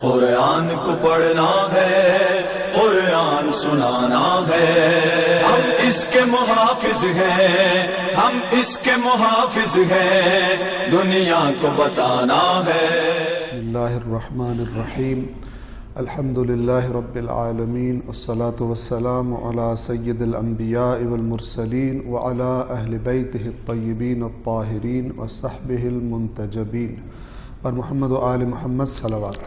قرآن کو پڑھنا ہے، قرآن سنانا ہے، ہم اس کے محافظ ہیں، ہم اس کے محافظ ہیں، دنیا کو بتانا ہے۔ بسم اللہ الرحمن الرحیم، الحمد للہ رب العالمین، والصلاة والسلام علی سید الانبیاء والمرسلین وعلی اہل بیتہ الطیبین الطاہرین وصحبہ المنتجبین اور محمد و آل محمد صلوات۔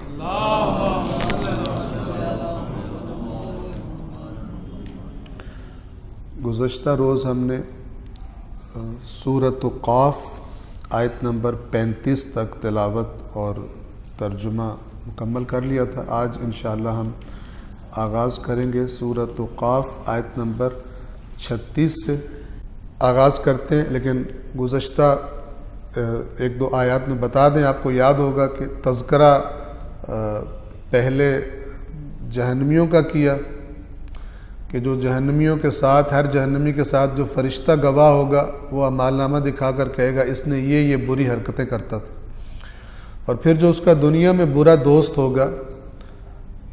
گزشتہ روز ہم نے سورۃ قاف آیت نمبر 35 تک تلاوت اور ترجمہ مکمل کر لیا تھا۔ آج انشاءاللہ ہم آغاز کریں گے سورۃ قاف آیت نمبر 36 سے آغاز کرتے ہیں، لیکن گزشتہ ایک دو آیات میں بتا دیں، آپ کو یاد ہوگا کہ تذکرہ پہلے جہنمیوں کا کیا کہ جو جہنمیوں کے ساتھ، ہر جہنمی کے ساتھ جو فرشتہ گواہ ہوگا وہ اعمال نامہ دکھا کر کہے گا اس نے یہ بری حرکتیں کرتا تھا، اور پھر جو اس کا دنیا میں برا دوست ہوگا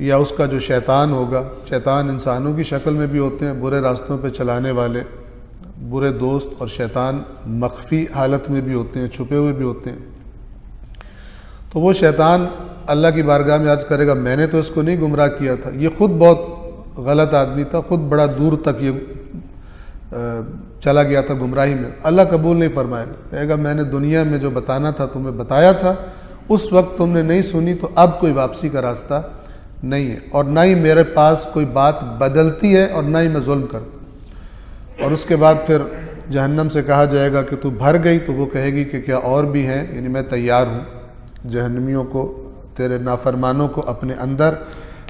یا اس کا جو شیطان ہوگا، شیطان انسانوں کی شکل میں بھی ہوتے ہیں، برے راستوں پہ چلانے والے برے دوست، اور شیطان مخفی حالت میں بھی ہوتے ہیں، چھپے ہوئے بھی ہوتے ہیں۔ تو وہ شیطان اللہ کی بارگاہ میں عرض کرے گا میں نے تو اس کو نہیں گمراہ کیا تھا، یہ خود بہت غلط آدمی تھا، خود بڑا دور تک یہ چلا گیا تھا گمراہی میں، اللہ قبول نہیں فرمائے گا، کہے گا میں نے دنیا میں جو بتانا تھا تمہیں بتایا تھا، اس وقت تم نے نہیں سنی، تو اب کوئی واپسی کا راستہ نہیں ہے، اور نہ ہی میرے پاس کوئی بات بدلتی ہے، اور نہ ہی میں ظلم کرتا۔ اور اس کے بعد پھر جہنم سے کہا جائے گا کہ تو بھر گئی، تو وہ کہے گی کہ کیا اور بھی ہیں، یعنی میں تیار ہوں جہنمیوں کو، تیرے نافرمانوں کو اپنے اندر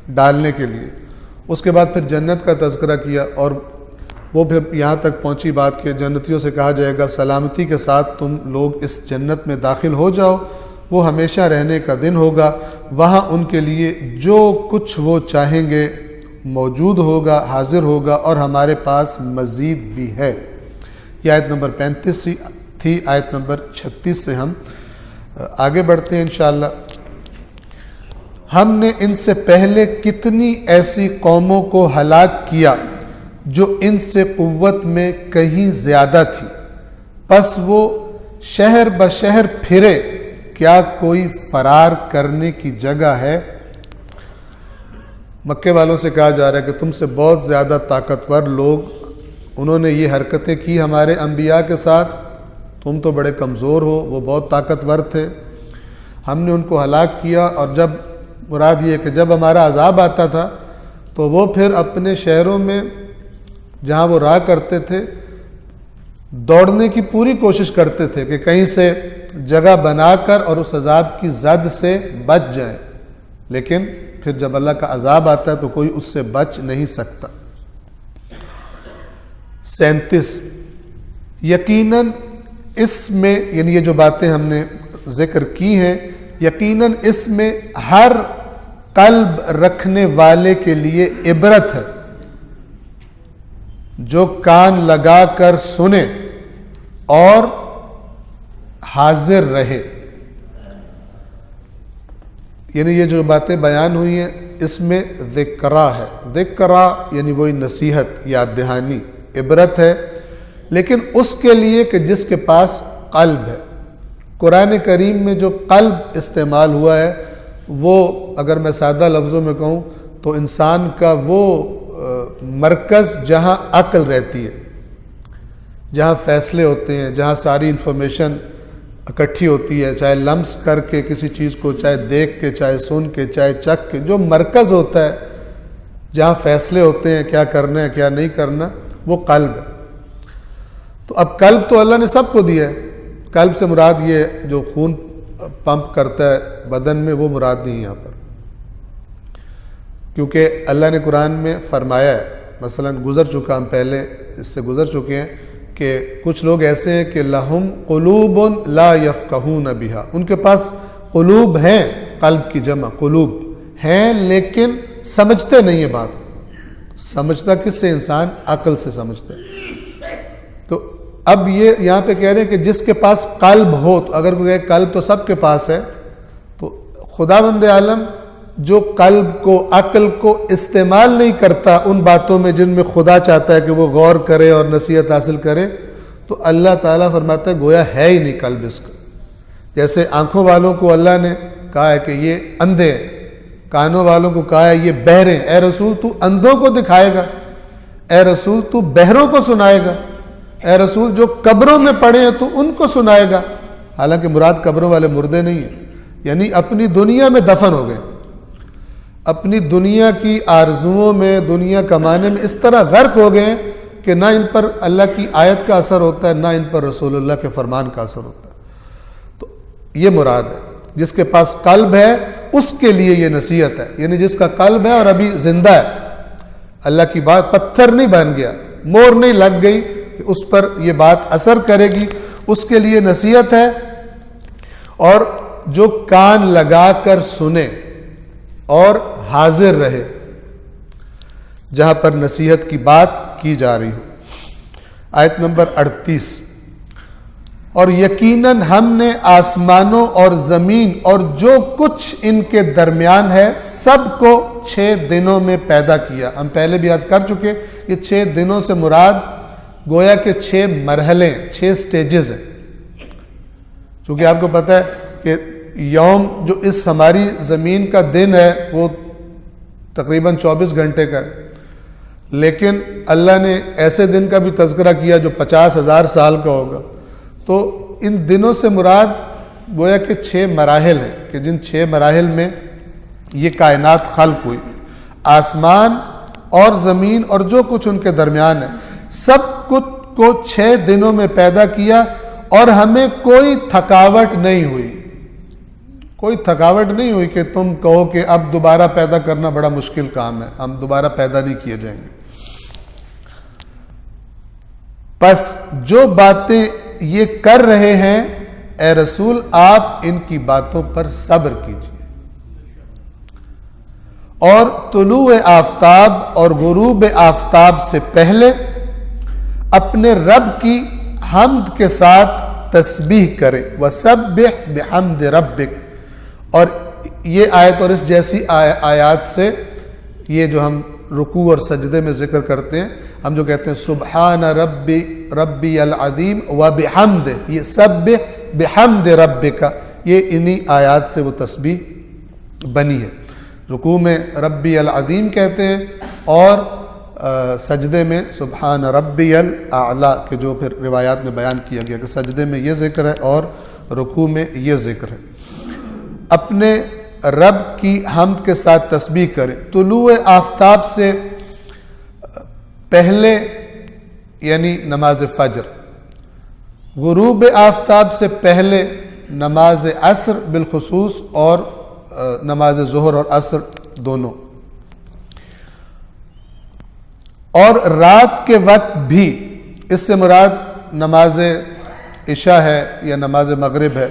ڈالنے کے لیے۔ اس کے بعد پھر جنت کا تذکرہ کیا، اور وہ پھر یہاں تک پہنچی بات کہ جنتیوں سے کہا جائے گا سلامتی کے ساتھ تم لوگ اس جنت میں داخل ہو جاؤ، وہ ہمیشہ رہنے کا دن ہوگا، وہاں ان کے لیے جو کچھ وہ چاہیں گے موجود ہوگا، حاضر ہوگا، اور ہمارے پاس مزید بھی ہے۔ یہ آیت نمبر 35 تھی۔ آیت نمبر 36 سے ہم آگے بڑھتے ہیں انشاءاللہ۔ ہم نے ان سے پہلے کتنی ایسی قوموں کو ہلاک کیا جو ان سے قوت میں کہیں زیادہ تھی، پس وہ شہر بشہر پھرے، کیا کوئی فرار کرنے کی جگہ ہے؟ مکے والوں سے کہا جا رہا ہے کہ تم سے بہت زیادہ طاقتور لوگ، انہوں نے یہ حرکتیں کی ہمارے انبیاء کے ساتھ، تم تو بڑے کمزور ہو، وہ بہت طاقتور تھے، ہم نے ان کو ہلاک کیا۔ اور جب مراد یہ کہ جب ہمارا عذاب آتا تھا تو وہ پھر اپنے شہروں میں جہاں وہ رہا کرتے تھے دوڑنے کی پوری کوشش کرتے تھے کہ کہیں سے جگہ بنا کر اور اس عذاب کی زد سے بچ جائیں، لیکن پھر جب اللہ کا عذاب آتا ہے تو کوئی اس سے بچ نہیں سکتا۔ 37 یقیناً اس میں، یعنی یہ جو باتیں ہم نے ذکر کی ہیں، یقیناً اس میں ہر قلب رکھنے والے کے لیے عبرت ہے، جو کان لگا کر سنے اور حاضر رہے۔ یعنی یہ جو باتیں بیان ہوئی ہیں اس میں ذکرہ ہے، ذکرہ یعنی وہی نصیحت، یاد دہانی، عبرت ہے، لیکن اس کے لیے کہ جس کے پاس قلب ہے۔ قرآن کریم میں جو قلب استعمال ہوا ہے وہ اگر میں سادہ لفظوں میں کہوں تو انسان کا وہ مرکز جہاں عقل رہتی ہے، جہاں فیصلے ہوتے ہیں، جہاں ساری انفارمیشن اکٹھی ہوتی ہے، چاہے لمس کر کے کسی چیز کو، چاہے دیکھ کے، چاہے سن کے، چاہے چکھ کے، جو مرکز ہوتا ہے جہاں فیصلے ہوتے ہیں کیا کرنا ہے کیا نہیں کرنا، وہ قلب ہے۔ تو اب قلب تو اللہ نے سب کو دیا ہے، قلب سے مراد یہ جو خون پمپ کرتا ہے بدن میں وہ مراد نہیں یہاں پر، کیونکہ اللہ نے قرآن میں فرمایا ہے، مثلا گزر چکا، ہم پہلے اس سے گزر چکے ہیں کہ کچھ لوگ ایسے ہیں کہ لہم قلوب لا یفقہون بہا، ان کے پاس قلوب ہیں، قلب کی جمع قلوب ہیں، لیکن سمجھتے نہیں ہے بات۔ سمجھتا کس سے؟ انسان عقل سے سمجھتا ہے۔ تو اب یہ یہاں پہ کہہ رہے ہیں کہ جس کے پاس قلب ہو، تو اگر کوئی قلب تو سب کے پاس ہے، تو خداوند عالم جو قلب کو عقل کو استعمال نہیں کرتا ان باتوں میں جن میں خدا چاہتا ہے کہ وہ غور کرے اور نصیحت حاصل کرے، تو اللہ تعالیٰ فرماتا ہے گویا ہے ہی نہیں قلب اس کا۔ جیسے آنکھوں والوں کو اللہ نے کہا ہے کہ یہ اندھے ہیں، کانوں والوں کو کہا ہے یہ بہرے ہیں، اے رسول تو اندھوں کو دکھائے گا، اے رسول تو بہروں کو سنائے گا، اے رسول جو قبروں میں پڑے ہیں تو ان کو سنائے گا۔ حالانکہ مراد قبروں والے مردے نہیں ہیں، یعنی اپنی دنیا میں دفن ہو گئے، اپنی دنیا کی آرزوؤں میں، دنیا کمانے میں اس طرح غرق ہو گئے کہ نہ ان پر اللہ کی آیت کا اثر ہوتا ہے، نہ ان پر رسول اللہ کے فرمان کا اثر ہوتا ہے۔ تو یہ مراد ہے، جس کے پاس قلب ہے اس کے لیے یہ نصیحت ہے، یعنی جس کا قلب ہے اور ابھی زندہ ہے، اللہ کی بات پتھر نہیں بن گیا، مور نہیں لگ گئی کہ اس پر یہ بات اثر کرے گی، اس کے لیے نصیحت ہے۔ اور جو کان لگا کر سنے اور حاضر رہے جہاں پر نصیحت کی بات کی جا رہی ہو۔ آیت نمبر 38، اور یقیناً ہم نے آسمانوں اور زمین اور جو کچھ ان کے درمیان ہے سب کو 6 دنوں میں پیدا کیا۔ ہم پہلے بھی عرض کر چکے، یہ 6 دنوں سے مراد گویا کہ 6 مرحلے، 6 سٹیجز ہیں۔ چونکہ آپ کو پتہ ہے کہ یوم جو اس ہماری زمین کا دن ہے وہ تقریباً 24 گھنٹے کا ہے، لیکن اللہ نے ایسے دن کا بھی تذکرہ کیا جو 50,000 سال کا ہوگا۔ تو ان دنوں سے مراد گویا کہ 6 مراحل ہیں کہ جن 6 مراحل میں یہ کائنات خلق ہوئی، آسمان اور زمین اور جو کچھ ان کے درمیان ہے سب کچھ کو 6 دنوں میں پیدا کیا، اور ہمیں کوئی تھکاوٹ نہیں ہوئی، کوئی تھکاوٹ نہیں ہوئی کہ تم کہو کہ اب دوبارہ پیدا کرنا بڑا مشکل کام ہے، ہم دوبارہ پیدا نہیں کیے جائیں گے۔ پس جو باتیں یہ کر رہے ہیں اے رسول آپ ان کی باتوں پر صبر کیجیے، اور طلوع آفتاب اور غروب آفتاب سے پہلے اپنے رب کی حمد کے ساتھ تسبیح کرے، وَسَبِّحْ بِحَمْدِ رَبِّكَ۔ اور یہ آیت اور اس جیسی آیات سے یہ جو ہم رکوع اور سجدے میں ذکر کرتے ہیں، ہم جو کہتے ہیں سبحان ربی العظیم وبحمدہ، یہ سبح بحمد ربک، یہ انہی آیات سے وہ تسبیح بنی ہے۔ رکوع میں ربی العظیم کہتے ہیں اور سجدے میں سبحان ربی الاعلیٰ، کہ جو پھر روایات میں بیان کیا گیا کہ سجدے میں یہ ذکر ہے اور رکوع میں یہ ذکر ہے۔ اپنے رب کی حمد کے ساتھ تسبیح کریں۔ طلوع آفتاب سے پہلے یعنی نماز فجر، غروب آفتاب سے پہلے نماز عصر بالخصوص اور نماز ظہر اور عصر دونوں، اور رات کے وقت بھی، اس سے مراد نماز عشاء ہے یا نماز مغرب ہے،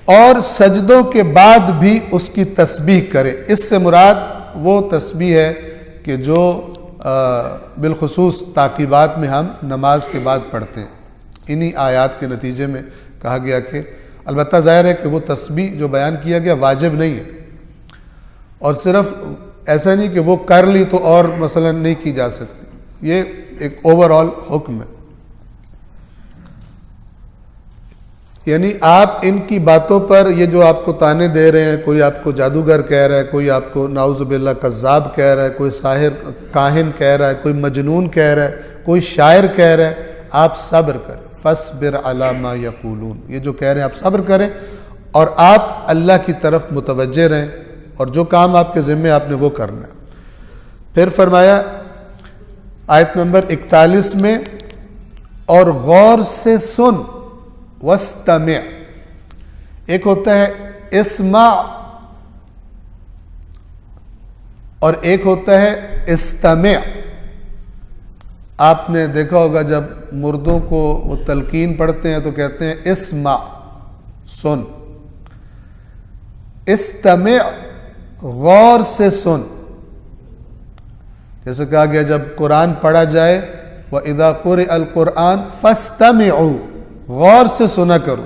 اور سجدوں کے بعد بھی اس کی تسبیح کرے۔ اس سے مراد وہ تسبیح ہے کہ جو بالخصوص تعقیبات میں ہم نماز کے بعد پڑھتے ہیں۔ انہی آیات کے نتیجے میں کہا گیا کہ البتہ ظاہر ہے کہ وہ تسبیح جو بیان کیا گیا واجب نہیں ہے، اور صرف ایسا نہیں کہ وہ کر لی تو اور مثلا نہیں کی جا سکتی، یہ ایک اوور آل حکم ہے۔ یعنی آپ ان کی باتوں پر، یہ جو آپ کو تانے دے رہے ہیں، کوئی آپ کو جادوگر کہہ رہا ہے، کوئی آپ کو نعوذ باللہ کذاب کہہ رہا ہے، کوئی ساحر کاہن کہہ رہا ہے، کوئی مجنون کہہ رہا ہے، کوئی شاعر کہہ رہا ہے، آپ صبر کریں۔ فَاصْبِرْ عَلَىٰ مَا يَقُولُونَ، یہ جو کہہ رہے ہیں آپ صبر کریں، اور آپ اللہ کی طرف متوجہ رہیں، اور جو کام آپ کے ذمہ آپ نے وہ کرنا ہے۔ پھر فرمایا آیت نمبر 41 میں، اور غور سے سن، وَاسْتَمِعْ، ایک ہوتا ہے اسمع اور ایک ہوتا ہے استمع۔ آپ نے دیکھا ہوگا جب مردوں کو وہ تلقین پڑھتے ہیں تو کہتے ہیں اسمع، سن، استمع غور سے سن۔ جیسے کہا گیا جب قرآن پڑھا جائے وَإِذَا قُرِئَ الْقُرْآنُ فَاسْتَمِعُوا، غور سے سنا کرو،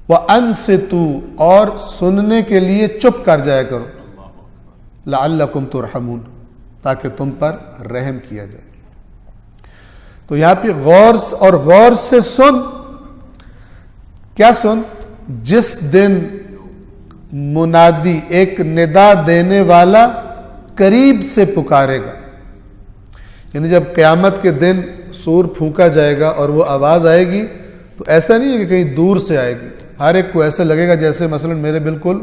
وَأَنصِتُوا، اور سننے کے لیے چپ کر جایا کرو۔ لعلکم ترحمون، تاکہ تم پر رحم کیا جائے۔ تو یہاں پہ غور سے سن، کیا سن؟ جس دن منادی، ایک ندا دینے والا قریب سے پکارے گا، یعنی جب قیامت کے دن سور پھونکا جائے گا اور وہ آواز آئے گی تو ایسا نہیں ہے کہ کہیں دور سے آئے گی، ہر ایک کو ایسا لگے گا جیسے مثلا میرے بالکل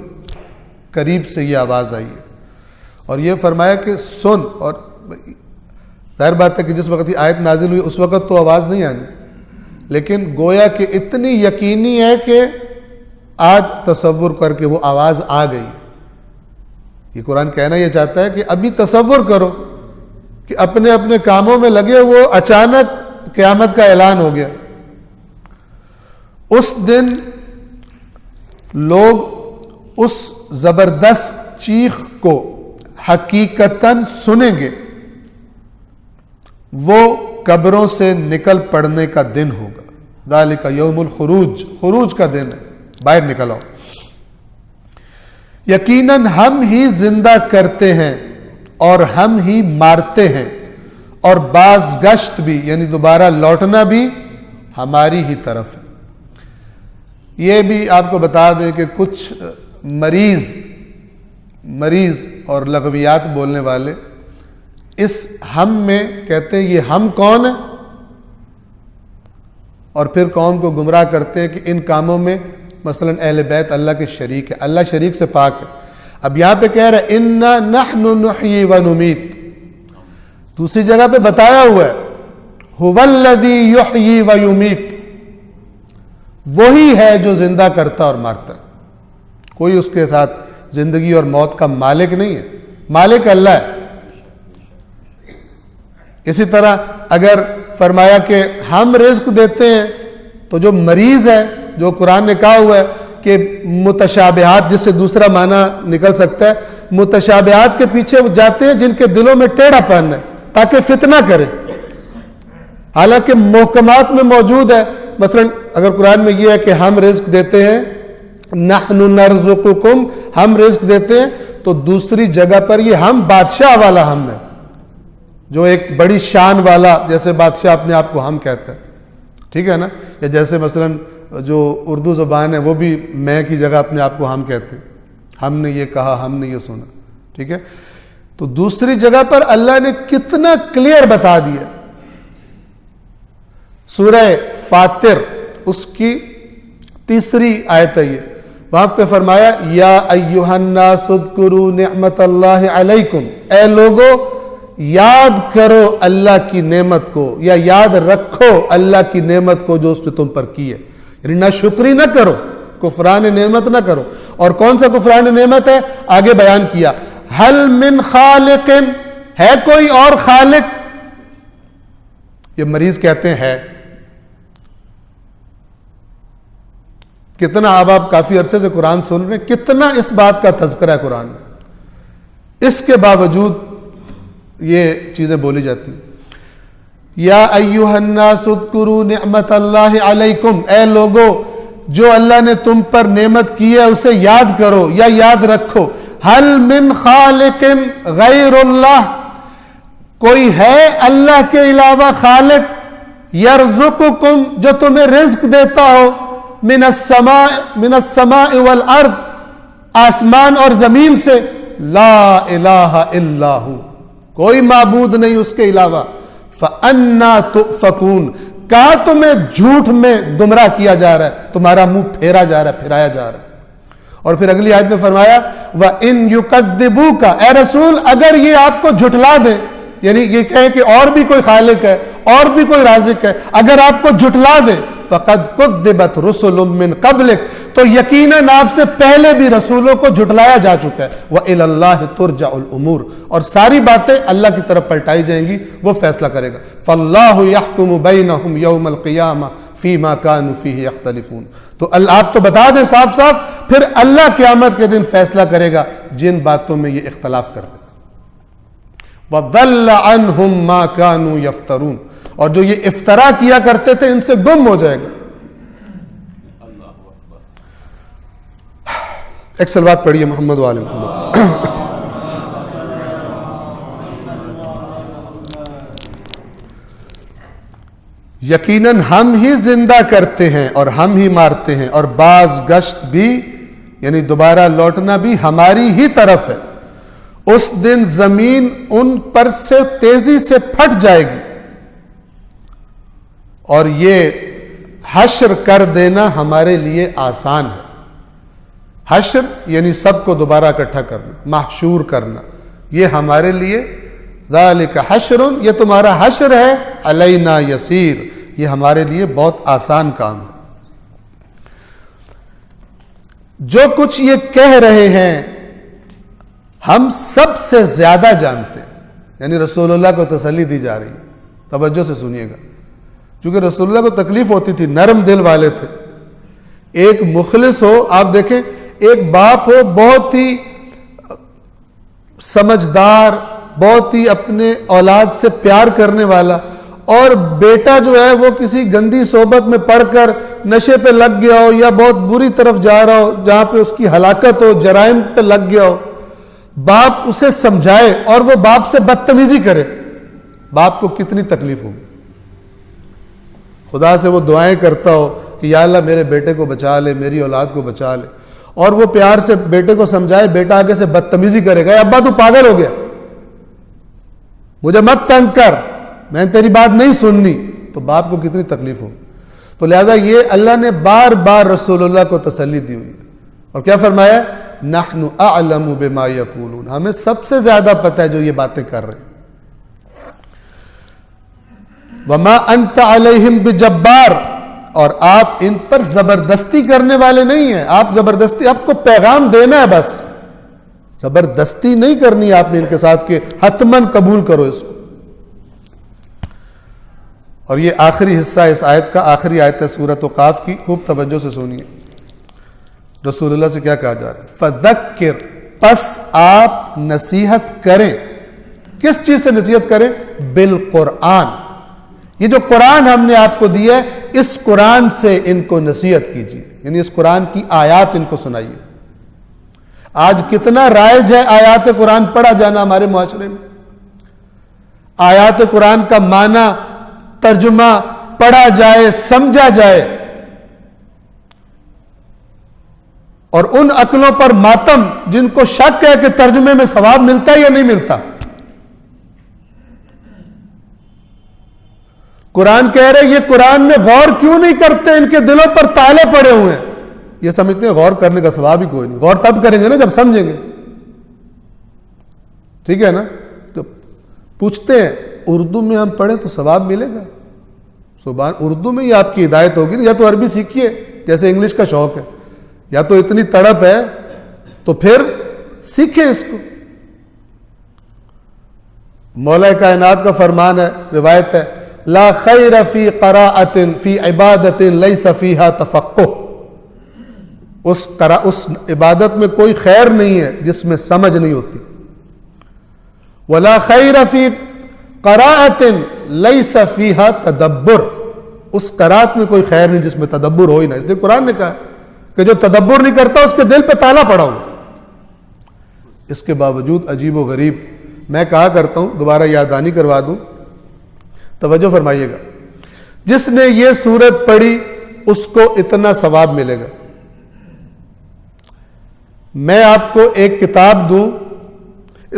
قریب سے یہ آواز آئی ہے۔ اور یہ فرمایا کہ سن، اور ظاہر بات ہے کہ جس وقت یہ آیت نازل ہوئی اس وقت تو آواز نہیں آنی، لیکن گویا کہ اتنی یقینی ہے کہ آج تصور کر کے وہ آواز آ گئی۔ یہ قرآن کہنا یہ چاہتا ہے کہ ابھی تصور کرو کہ اپنے اپنے کاموں میں لگے، وہ اچانک قیامت کا اعلان ہو گیا۔ اس دن لوگ اس زبردست چیخ کو حقیقتاً سنیں گے، وہ قبروں سے نکل پڑنے کا دن ہوگا۔ ذالک یوم الخروج، خروج کا دن ہے، باہر نکل آؤ۔ یقیناً ہم ہی زندہ کرتے ہیں اور ہم ہی مارتے ہیں، اور باز گشت بھی یعنی دوبارہ لوٹنا بھی ہماری ہی طرف ہے۔ یہ بھی آپ کو بتا دیں کہ کچھ مریض اور لغویات بولنے والے اس ہم میں کہتے ہیں یہ ہم کون ہے، اور پھر قوم کو گمراہ کرتے ہیں کہ ان کاموں میں مثلا اہل بیت اللہ کے شریک ہے، اللہ شریک سے پاک ہے۔ اب یہاں پہ کہہ رہا ہے انا نحن نحیی و نمیت، دوسری جگہ پہ بتایا ہوا ہے هو الذی یحیی و یمیت، وہی ہے جو زندہ کرتا اور مارتا ہے، کوئی اس کے ساتھ زندگی اور موت کا مالک نہیں ہے، مالک اللہ ہے۔ اسی طرح اگر فرمایا کہ ہم رزق دیتے ہیں، تو جو مریض ہے، جو قرآن نے کہا ہوا ہے کہ متشابہات، جس سے دوسرا معنی نکل سکتا ہے، متشابہات کے پیچھے وہ جاتے ہیں جن کے دلوں میں ٹیڑھا پن ہے تاکہ فتنہ کرے، حالانکہ محکمات میں موجود ہے۔ مثلا اگر قرآن میں یہ ہے کہ ہم رزق دیتے ہیں، نحن نرزقکم، ہم رزق دیتے ہیں، تو دوسری جگہ پر یہ ہم بادشاہ والا ہم ہے، جو ایک بڑی شان والا، جیسے بادشاہ اپنے آپ کو ہم کہتا ہے، ٹھیک ہے نا، یا جیسے مثلا جو اردو زبان ہے وہ بھی میں کی جگہ اپنے آپ کو ہم کہتے ہیں، ہم نے یہ کہا، ہم نے یہ سنا، ٹھیک ہے۔ تو دوسری جگہ پر اللہ نے کتنا کلیئر بتا دیا۔ سورہ فاطر اس کی 3 آیت ہے، یہ وہاں پہ فرمایا یا ایھا الناس اذکروا نعمت اللہ علیکم، اے لوگو یاد کرو اللہ کی نعمت کو، یا یاد رکھو اللہ کی نعمت کو جو اس نے تم پر کی ہے، یعنی ناشکری نہ کرو، کفران نعمت نہ کرو۔ اور کون سا کفران نعمت ہے؟ آگے بیان کیا، ہل من خالق، ہے کوئی اور خالق؟ یہ مریض کہتے ہیں ہے۔ کتنا اب آپ کافی عرصے سے قرآن سن رہے ہیں، کتنا اس بات کا تذکرہ ہے قرآن میں، اس کے باوجود یہ چیزیں بولی جاتی ہیں۔ یا ایھا الناس اذکروا نعمت اللہ علیکم، اے لوگو جو اللہ نے تم پر نعمت کی ہے اسے یاد کرو یا یاد رکھو۔ ہل من خالق غیر اللہ، کوئی ہے اللہ کے علاوہ خالق؟ یرزقکم، جو تمہیں رزق دیتا ہو، من السماء والارض، آسمان اور زمین سے، لا الہ الا ہو، کوئی معبود نہیں اس کے علاوہ، فَأَنَّا تُؤْفَكُونَ، کہاں تمہیں جھوٹ میں گمراہ کیا جا رہا ہے، تمہارا منہ پھیرا جا رہا ہے، پھرایا جا رہا ہے۔ اور پھر اگلی آیت میں فرمایا وَإِن يُكَذِّبُوكَ، اے رسول اگر یہ آپ کو جھٹلا دیں، یعنی یہ کہیں کہ اور بھی کوئی خالق ہے، اور بھی کوئی رازق ہے، اگر آپ کو جھٹلا دیں، فَقَدْ كُذِّبَتْ رُسُلٌ مِّن قَبْلِكَ، تو یقیناً آپ سے پہلے بھی رسولوں کو جھٹلایا جا چکا ہے، وَإِلَى اللَّهِ تُرْجَعُ الْأُمُورُ، اور ساری باتیں اللہ کی طرف پلٹائی جائیں گی، وہ فیصلہ کرے گا۔ فَاللَّهُ يَحْكُمُ بَيْنَهُمْ يَوْمَ الْقِيَامَةِ فِي مَا كَانُوا فِيهِ يَخْتَلِفُونَ، تو آپ تو بتا دیں صاف صاف، پھر اللہ قیامت کے دن فیصلہ کرے گا جن باتوں میں یہ اختلاف کرتے تھے۔ وَضَلَّ عَنْهُمْ مَا كَانُوا يَفْتَرُونَ، اور جو یہ افترا کیا کرتے تھے ان سے گم ہو جائے گا۔ ایک صلوات پڑھیے محمد و آل محمد۔ یقیناً ہم ہی زندہ کرتے ہیں اور ہم ہی مارتے ہیں، اور باز گشت بھی یعنی دوبارہ لوٹنا بھی ہماری ہی طرف ہے۔ اس دن زمین ان پر سے تیزی سے پھٹ جائے گی، اور یہ حشر کر دینا ہمارے لیے آسان ہے۔ حشر یعنی سب کو دوبارہ اکٹھا کرنا، محشور کرنا، یہ ہمارے لیے ذالک حشر، یہ تمہارا حشر ہے، علینا یسیر، یہ ہمارے لیے بہت آسان کام ہے۔ جو کچھ یہ کہہ رہے ہیں ہم سب سے زیادہ جانتے ہیں، یعنی رسول اللہ کو تسلی دی جا رہی ہے۔ توجہ سے سنیے گا، چونکہ رسول اللہ کو تکلیف ہوتی تھی، نرم دل والے تھے۔ ایک مخلص ہو، آپ دیکھیں ایک باپ ہو بہت ہی سمجھدار، بہت ہی اپنے اولاد سے پیار کرنے والا، اور بیٹا جو ہے وہ کسی گندی صحبت میں پڑھ کر نشے پہ لگ گیا ہو یا بہت بری طرف جا رہا ہو جہاں پہ اس کی ہلاکت ہو، جرائم پہ لگ گیا ہو، باپ اسے سمجھائے اور وہ باپ سے بدتمیزی کرے، باپ کو کتنی تکلیف ہوگی۔ خدا سے وہ دعائیں کرتا ہو کہ یا اللہ میرے بیٹے کو بچا لے، میری اولاد کو بچا لے، اور وہ پیار سے بیٹے کو سمجھائے، بیٹا آگے سے بدتمیزی کرے گا، ابا تو پاگل ہو گیا، مجھے مت تنگ کر، میں نے تیری بات نہیں سننی، تو باپ کو کتنی تکلیف ہوگی۔ تو لہذا یہ اللہ نے بار بار رسول اللہ کو تسلی دی ہوئی ہے، اور کیا فرمایا؟ نحن اعلم بما یقولون، ہمیں سب سے زیادہ پتہ ہے جو یہ باتیں کر رہے ہیں۔ وما انت علیہم بجبار، اور آپ ان پر زبردستی کرنے والے نہیں ہیں، آپ زبردستی، آپ کو پیغام دینا ہے، بس زبردستی نہیں کرنی آپ نے ان کے ساتھ کہ حتماً قبول کرو اس کو۔ اور یہ آخری حصہ اس آیت کا، آخری آیت ہے سورۃ قاف کی، خوب توجہ سے سنیے، رسول اللہ سے کیا کہا جا رہا ہے؟ فذکر، پس آپ نصیحت کریں، کس چیز سے نصیحت کریں؟ بالقرآن، یہ جو قرآن ہم نے آپ کو دیا ہے اس قرآن سے ان کو نصیحت کیجیے، یعنی اس قرآن کی آیات ان کو سنائیے۔ آج کتنا رائج ہے آیات قرآن پڑھا جانا ہمارے معاشرے میں، آیات قرآن کا معنی، ترجمہ پڑھا جائے، سمجھا جائے، اور ان عقلوں پر ماتم جن کو شک ہے کہ ترجمے میں ثواب ملتا ہے یا نہیں ملتا۔ قرآن کہہ رہے یہ قرآن میں غور کیوں نہیں کرتے، ان کے دلوں پر تالے پڑے ہوئے ہیں، یہ سمجھتے ہیں غور کرنے کا ثواب ہی کوئی نہیں، غور تب کریں گے نا جب سمجھیں گے، ٹھیک ہے نا؟ تو پوچھتے ہیں اردو میں ہم پڑھیں تو ثواب ملے گا؟ سبحان، اردو میں ہی آپ کی ہدایت ہوگی نا، یا تو عربی سیکھیے جیسے انگلش کا شوق ہے، یا تو اتنی تڑپ ہے تو پھر سیکھیں اس کو۔ مولا کائنات کا فرمان ہے، روایت ہے، لا خیر فی قراءۃ فی عبادۃ لیس فیہا تفقہ، اس عبادت میں کوئی خیر نہیں ہے جس میں سمجھ نہیں ہوتی۔ ولا خیر فی قراءۃ لیس فیہا تدبر، اس قرات میں کوئی خیر نہیں جس میں تدبر ہو ہی نہ، اس لیے قرآن نے کہا کہ جو تدبر نہیں کرتا اس کے دل پہ تالا پڑا ہو۔ اس کے باوجود عجیب و غریب، میں کہا کرتا ہوں، دوبارہ یاد دہانی کروا دوں، توجہ فرمائیے گا، جس نے یہ سورت پڑھی اس کو اتنا ثواب ملے گا۔ میں آپ کو ایک کتاب دوں،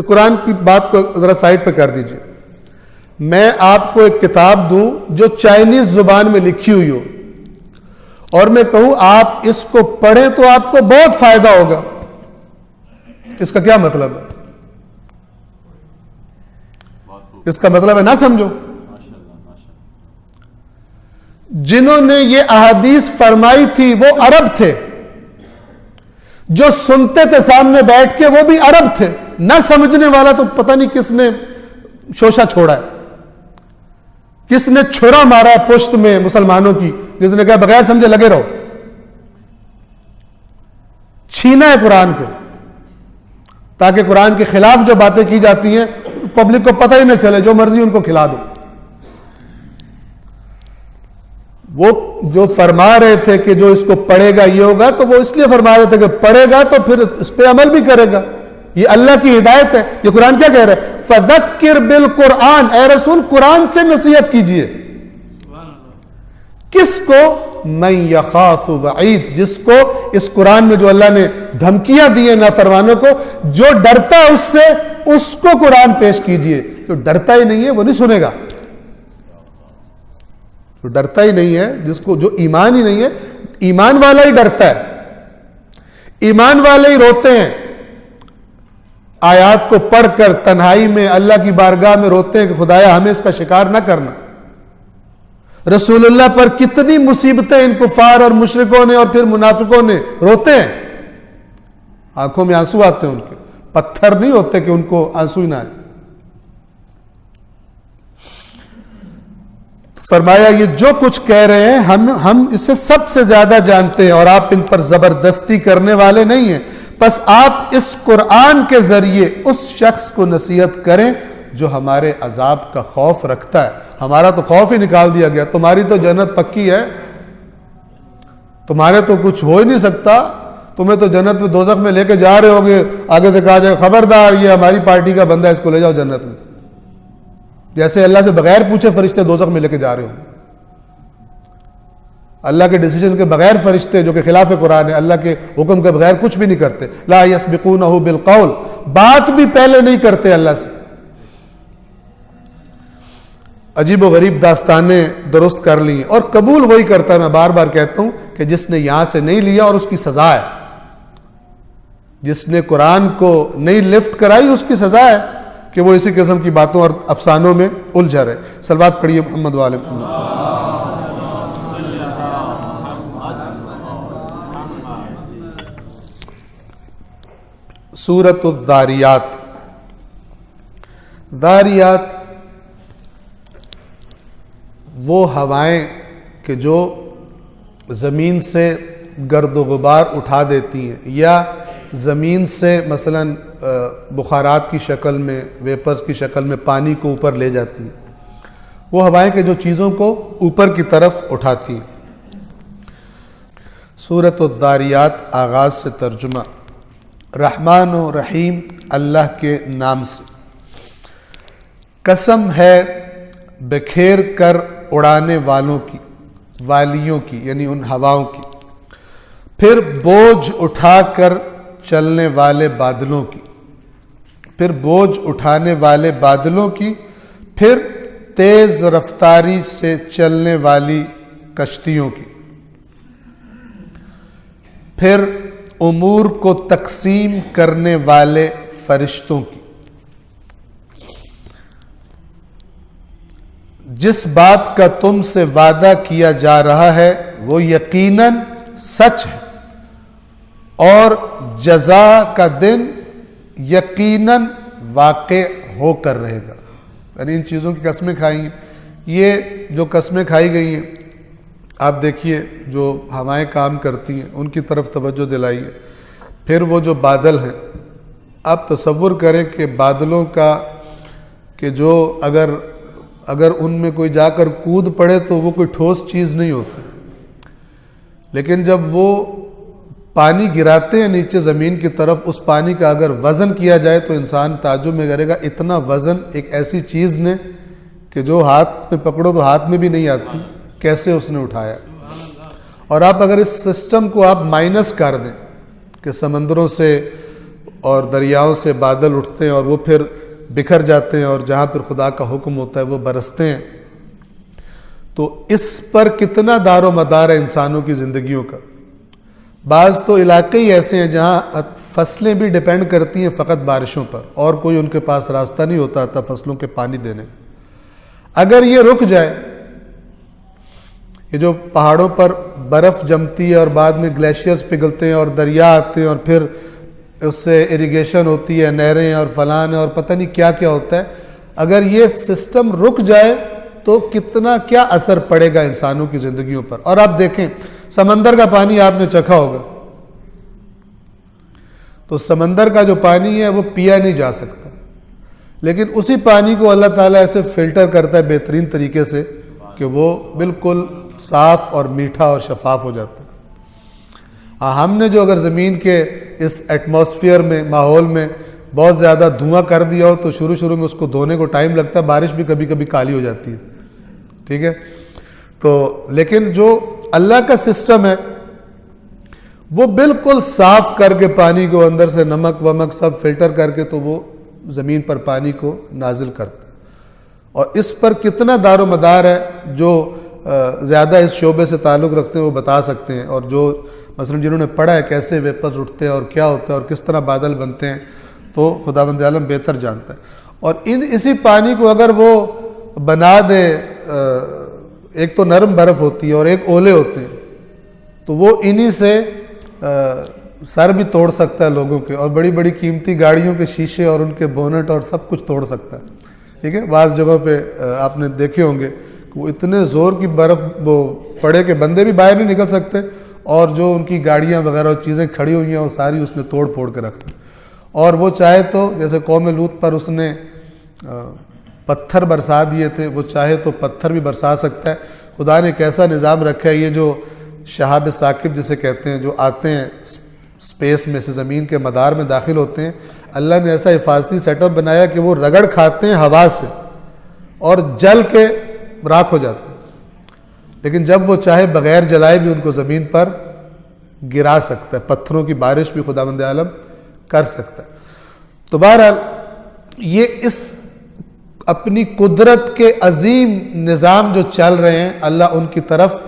قرآن کی بات کو ذرا سائڈ پہ کر دیجئے، میں آپ کو ایک کتاب دوں جو چائنیز زبان میں لکھی ہوئی ہو، اور میں کہوں آپ اس کو پڑھیں تو آپ کو بہت فائدہ ہوگا، اس کا کیا مطلب ہے؟ اس کا مطلب ہے نہ سمجھو۔ جنہوں نے یہ احادیث فرمائی تھی وہ عرب تھے، جو سنتے تھے سامنے بیٹھ کے وہ بھی عرب تھے، نہ سمجھنے والا تو پتہ نہیں کس نے شوشہ چھوڑا ہے، کس نے چھرا مارا ہے پشت میں مسلمانوں کی، جس نے کہا بغیر سمجھے لگے رہو، چھینا ہے قرآن کو تاکہ قرآن کے خلاف جو باتیں کی جاتی ہیں پبلک کو پتہ ہی نہ چلے، جو مرضی ان کو کھلا دو۔ وہ جو فرما رہے تھے کہ جو اس کو پڑھے گا یہ ہوگا، تو وہ اس لیے فرما رہے تھے کہ پڑھے گا تو پھر اس پہ عمل بھی کرے گا، یہ اللہ کی ہدایت ہے۔ یہ قرآن کیا کہہ رہا ہے؟ فذکر بالقرآن، اے رسول قرآن سے نصیحت کیجئے، کس کو؟ من یخاف وعید، جس کو اس قرآن میں جو اللہ نے دھمکیاں دی ہیں نافرمانوں کو، جو ڈرتا ہے اس سے، اس کو قرآن پیش کیجئے۔ جو ڈرتا ہی نہیں ہے وہ نہیں سنے گا، جو ڈرتا ہی نہیں ہے، جس کو جو ایمان ہی نہیں ہے، ایمان والا ہی ڈرتا ہے، ایمان والے ہی روتے ہیں، آیات کو پڑھ کر تنہائی میں اللہ کی بارگاہ میں روتے ہیں کہ خدایا ہمیں اس کا شکار نہ کرنا۔ رسول اللہ پر کتنی مصیبتیں ان کفار اور مشرکوں نے اور پھر منافقوں نے، روتے ہیں، آنکھوں میں آنسو آتے ہیں، ان کے پتھر نہیں ہوتے کہ ان کو آنسو ہی نہ آئے۔ فرمایا یہ جو کچھ کہہ رہے ہیں ہم اسے سب سے زیادہ جانتے ہیں اور آپ ان پر زبردستی کرنے والے نہیں ہیں، بس آپ اس قرآن کے ذریعے اس شخص کو نصیحت کریں جو ہمارے عذاب کا خوف رکھتا ہے۔ ہمارا تو خوف ہی نکال دیا گیا، تمہاری تو جنت پکی ہے، تمہارے تو کچھ ہو ہی نہیں سکتا، تمہیں تو جنت میں دوزخ میں لے کے جا رہے ہوگے، آگے سے کہا جائے خبردار یہ ہماری پارٹی کا بندہ ہے، اس کو لے جاؤ جنت میں، جیسے اللہ سے بغیر پوچھے فرشتے دوزخ میں لے کے جا رہے ہوں۔ اللہ کے ڈیسیجن کے بغیر فرشتے، جو کہ خلاف قرآن ہے، اللہ کے حکم کے بغیر کچھ بھی نہیں کرتے، لا یسبقونہ بالقول، بات بھی پہلے نہیں کرتے اللہ سے۔ عجیب و غریب داستانیں درست کر لی ہیں، اور قبول وہی کرتا ہے، میں بار بار کہتا ہوں کہ جس نے یہاں سے نہیں لیا اور اس کی سزا ہے، جس نے قرآن کو نہیں لفٹ کرائی اس کی سزا ہے کہ وہ اسی قسم کی باتوں اور افسانوں میں الجھا رہے۔ صلوات پڑھیے محمد وآل محمد۔ سورۃ الذاریات۔ ذاریات وہ ہوائیں کہ جو زمین سے گرد و غبار اٹھا دیتی ہیں، یا زمین سے مثلا بخارات کی شکل میں، ویپرز کی شکل میں پانی کو اوپر لے جاتی ہیں، وہ ہوائیں کہ جو چیزوں کو اوپر کی طرف اٹھاتی ہیں۔ سورۃ الذاریات آغاز سے ترجمہ۔ رحمان و رحیم اللہ کے نام سے، قسم ہے بکھیر کر اڑانے والوں کی، والیوں کی، یعنی ان ہواؤں کی، پھر بوجھ اٹھا کر چلنے والے بادلوں کی، پھر بوجھ اٹھانے والے بادلوں کی، پھر تیز رفتاری سے چلنے والی کشتیوں کی، پھر امور کو تقسیم کرنے والے فرشتوں کی۔ جس بات کا تم سے وعدہ کیا جا رہا ہے وہ یقیناً سچ ہے، اور جزا کا دن یقیناً واقع ہو کر رہے گا۔ یعنی ان چیزوں کی قسمیں کھائی ہیں، یہ جو قسمیں کھائی گئی ہیں، آپ دیکھیے جو ہوائیں کام کرتی ہیں ان کی طرف توجہ دلائیے۔ پھر وہ جو بادل ہیں، آپ تصور کریں کہ بادلوں کا کہ جو اگر ان میں کوئی جا کر کود پڑے تو وہ کوئی ٹھوس چیز نہیں ہوتی، لیکن جب وہ پانی گراتے ہیں نیچے زمین کی طرف، اس پانی کا اگر وزن کیا جائے تو انسان تعجب میں کرے گا، اتنا وزن ایک ایسی چیز نے کہ جو ہاتھ میں پکڑو تو ہاتھ میں بھی نہیں آتی، کیسے اس نے اٹھایا۔ اور آپ اگر اس سسٹم کو آپ مائنس کر دیں کہ سمندروں سے اور دریاؤں سے بادل اٹھتے ہیں اور وہ پھر بکھر جاتے ہیں اور جہاں پر خدا کا حکم ہوتا ہے وہ برستے ہیں، تو اس پر کتنا دار و مدار ہے انسانوں کی زندگیوں کا۔ بعض تو علاقے ہی ایسے ہیں جہاں فصلیں بھی ڈیپینڈ کرتی ہیں فقط بارشوں پر، اور کوئی ان کے پاس راستہ نہیں ہوتا تھا فصلوں کے پانی دینے کا۔ اگر یہ رک جائے، یہ جو پہاڑوں پر برف جمتی ہے اور بعد میں گلیشیئرز پگھلتے ہیں اور دریا آتے ہیں اور پھر اس سے اریگیشن ہوتی ہے، نہریں اور فلان اور پتہ نہیں کیا کیا ہوتا ہے، اگر یہ سسٹم رک جائے تو کتنا کیا اثر پڑے گا انسانوں کی زندگیوں پر۔ اور آپ دیکھیں سمندر کا پانی آپ نے چکھا ہوگا، تو سمندر کا جو پانی ہے وہ پیا نہیں جا سکتا، لیکن اسی پانی کو اللہ تعالیٰ ایسے فلٹر کرتا ہے بہترین طریقے سے کہ وہ بالکل صاف اور میٹھا اور شفاف ہو جاتا ہے۔ ہم نے جو اگر زمین کے اس ایٹماسفیئر میں، ماحول میں بہت زیادہ دھواں کر دیا ہو تو شروع میں اس کو دھونے کو ٹائم لگتا ہے، بارش بھی کبھی کبھی کالی ہو جاتی ہے، ٹھیک ہے۔ تو لیکن جو اللہ کا سسٹم ہے وہ بالکل صاف کر کے پانی کو اندر سے نمک ومک سب فلٹر کر کے تو وہ زمین پر پانی کو نازل کرتا ہے. اور اس پر کتنا دار و مدار ہے، جو زیادہ اس شعبے سے تعلق رکھتے ہیں وہ بتا سکتے ہیں، اور جو مثلا جنہوں نے پڑھا ہے کیسے ویپرز اٹھتے ہیں اور کیا ہوتا ہے اور کس طرح بادل بنتے ہیں، تو خداوند عالم بہتر جانتا ہے. اور اسی پانی کو اگر وہ بنا دے، ایک تو نرم برف ہوتی ہے اور ایک اولے ہوتے ہیں، تو وہ انہی سے سر بھی توڑ سکتا ہے لوگوں کے، اور بڑی بڑی قیمتی گاڑیوں کے شیشے اور ان کے بونٹ اور سب کچھ توڑ سکتا ہے. ٹھیک ہے، بعض جگہوں پہ آپ نے دیکھے ہوں گے کہ وہ اتنے زور کی برف وہ پڑے کہ بندے بھی باہر نہیں نکل سکتے، اور جو ان کی گاڑیاں وغیرہ اور چیزیں کھڑی ہوئی ہیں وہ ساری اس نے توڑ پھوڑ کے رکھ دی. اور وہ چاہے تو جیسے قوم لوط پر اس نے پتھر برسا دیے تھے، وہ چاہے تو پتھر بھی برسا سکتا ہے. خدا نے کیسا نظام رکھا ہے، یہ جو شہاب ثاقب جسے کہتے ہیں، جو آتے ہیں اسپیس میں سے زمین کے مدار میں داخل ہوتے ہیں، اللہ نے ایسا حفاظتی سیٹ اپ بنایا کہ وہ رگڑ کھاتے ہیں ہوا سے اور جل کے راکھ ہو جاتے ہیں، لیکن جب وہ چاہے بغیر جلائے بھی ان کو زمین پر گرا سکتا ہے. پتھروں کی بارش بھی خداوند عالم کر سکتا ہے. تو بہرحال یہ اس اپنی قدرت کے عظیم نظام جو چل رہے ہیں، اللہ ان کی طرف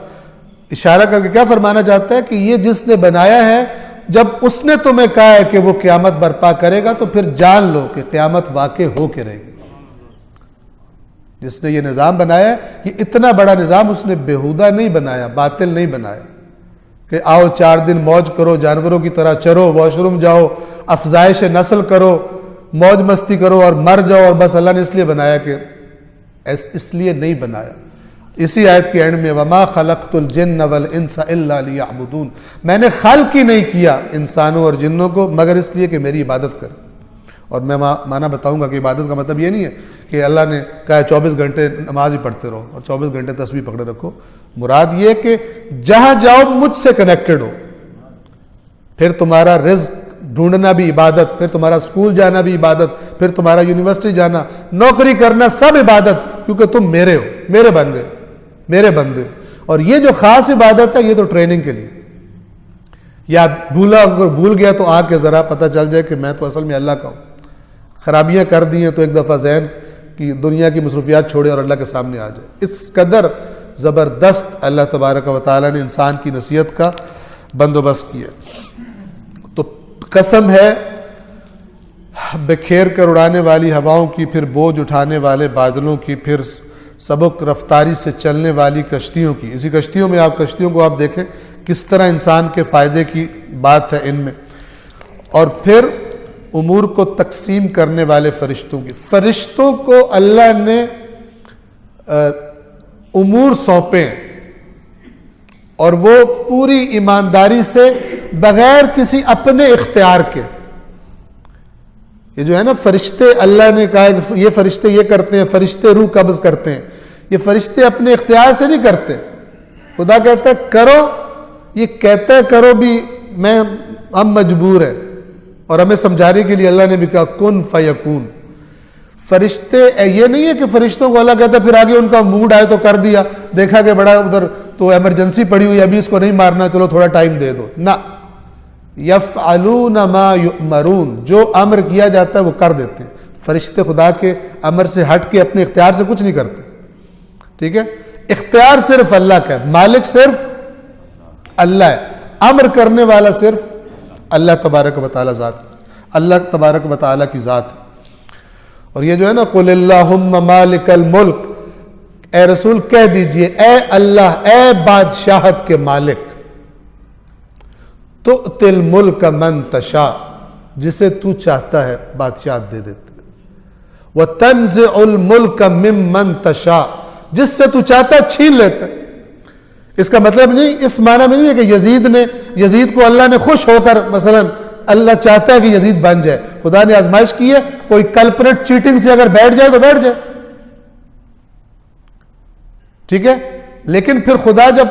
اشارہ کر کے کیا فرمانا چاہتا ہے کہ یہ جس نے بنایا ہے، جب اس نے تمہیں کہا ہے کہ وہ قیامت برپا کرے گا تو پھر جان لو کہ قیامت واقع ہو کے رہے گی. جس نے یہ نظام بنایا ہے، یہ اتنا بڑا نظام اس نے بےہودہ نہیں بنایا، باطل نہیں بنایا کہ آؤ 4 دن موج کرو، جانوروں کی طرح چرو، واش روم جاؤ، افزائش نسل کرو، موج مستی کرو اور مر جاؤ، اور بس اللہ نے اس لیے بنایا کہ اس لیے نہیں بنایا. اسی آیت کے اینڈ میں وما خلقت الجن والانس الا لیعبدون، میں نے خلق ہی نہیں کیا انسانوں اور جنوں کو مگر اس لیے کہ میری عبادت کریں. اور میں معنی بتاؤں گا کہ عبادت کا مطلب یہ نہیں ہے کہ اللہ نے کہا 24 گھنٹے نماز ہی پڑھتے رہو اور 24 گھنٹے تسبیح پکڑے رکھو. مراد یہ کہ جہاں جاؤ مجھ سے کنیکٹڈ ہو، پھر تمہارا رزق ڈھونڈنا بھی عبادت، پھر تمہارا اسکول جانا بھی عبادت، پھر تمہارا یونیورسٹی جانا، نوکری کرنا، سب عبادت، کیونکہ تم میرے ہو، میرے بن گئے، میرے بندے. اور یہ جو خاص عبادت ہے یہ تو ٹریننگ کے لیے، یا اگر بھول گیا تو آ کے ذرا پتہ چل جائے کہ میں تو اصل میں اللہ کا ہوں. خرابیاں کر دی ہیں تو ایک دفعہ ذہن کی دنیا کی مصروفیات چھوڑے اور اللہ کے سامنے آ جائے. اس قدر زبردست اللہ تبارک و تعالیٰ نے انسان کی نصیحت کا بندوبست کیا. تو قسم ہے بکھیر کر اڑانے والی ہواؤں کی، پھر بوجھ اٹھانے والے بادلوں کی، پھر سبک رفتاری سے چلنے والی کشتیوں کی. اسی کشتیوں میں آپ کشتیوں کو آپ دیکھیں کس طرح انسان کے فائدے کی بات ہے ان میں. اور پھر امور کو تقسیم کرنے والے فرشتوں کی. فرشتوں کو اللہ نے امور سونپے اور وہ پوری ایمانداری سے بغیر کسی اپنے اختیار کے. یہ جو ہے نا فرشتے، اللہ نے کہا کہ یہ فرشتے یہ کرتے ہیں، فرشتے روح قبض کرتے ہیں، یہ فرشتے اپنے اختیار سے نہیں کرتے. خدا کہتا ہے کرو، یہ کہتا ہے کرو بھی، ہم مجبور ہیں، اور ہمیں سمجھانے کے لیے اللہ نے بھی کہا کن فیکون. فرشتے یہ نہیں ہے کہ فرشتوں کو اللہ کہتا ہے پھر آگے ان کا موڈ آئے تو کر دیا، دیکھا کہ بڑا ادھر تو ایمرجنسی پڑی ہوئی، ابھی اس کو نہیں مارنا، چلو تھوڑا ٹائم دے دو. نہ، یفعلون ما یؤمرون، جو امر کیا جاتا ہے وہ کر دیتے ہیں. فرشتے خدا کے امر سے ہٹ کے اپنے اختیار سے کچھ نہیں کرتے. ٹھیک ہے، اختیار صرف اللہ کا ہے، مالک صرف اللہ ہے، امر کرنے والا صرف اللہ تبارک و تعالی ذات، اللہ تبارک و تعالی کی ذات ہے. اور یہ جو ہے نا قل اللہم مالک الملک، اے رسول کہہ دیجئے اے اللہ، اے بادشاہت کے مالک، تؤتی الملک من تشاء، جسے تو چاہتا ہے بادشاہت دے دیتا ہے، وتنزع الملک ممن تشاء، جس سے تو چاہتا ہے چھین لیتا ہے. اس کا مطلب نہیں، اس معنی میں نہیں ہے کہ یزید کو اللہ نے خوش ہو کر مثلا اللہ چاہتا ہے کہ یزید بن جائے. خدا نے آزمائش کی ہے، کوئی کلپریٹ چیٹنگ سے اگر بیٹھ جائے تو بیٹھ جائے. ٹھیک ہے، لیکن پھر خدا جب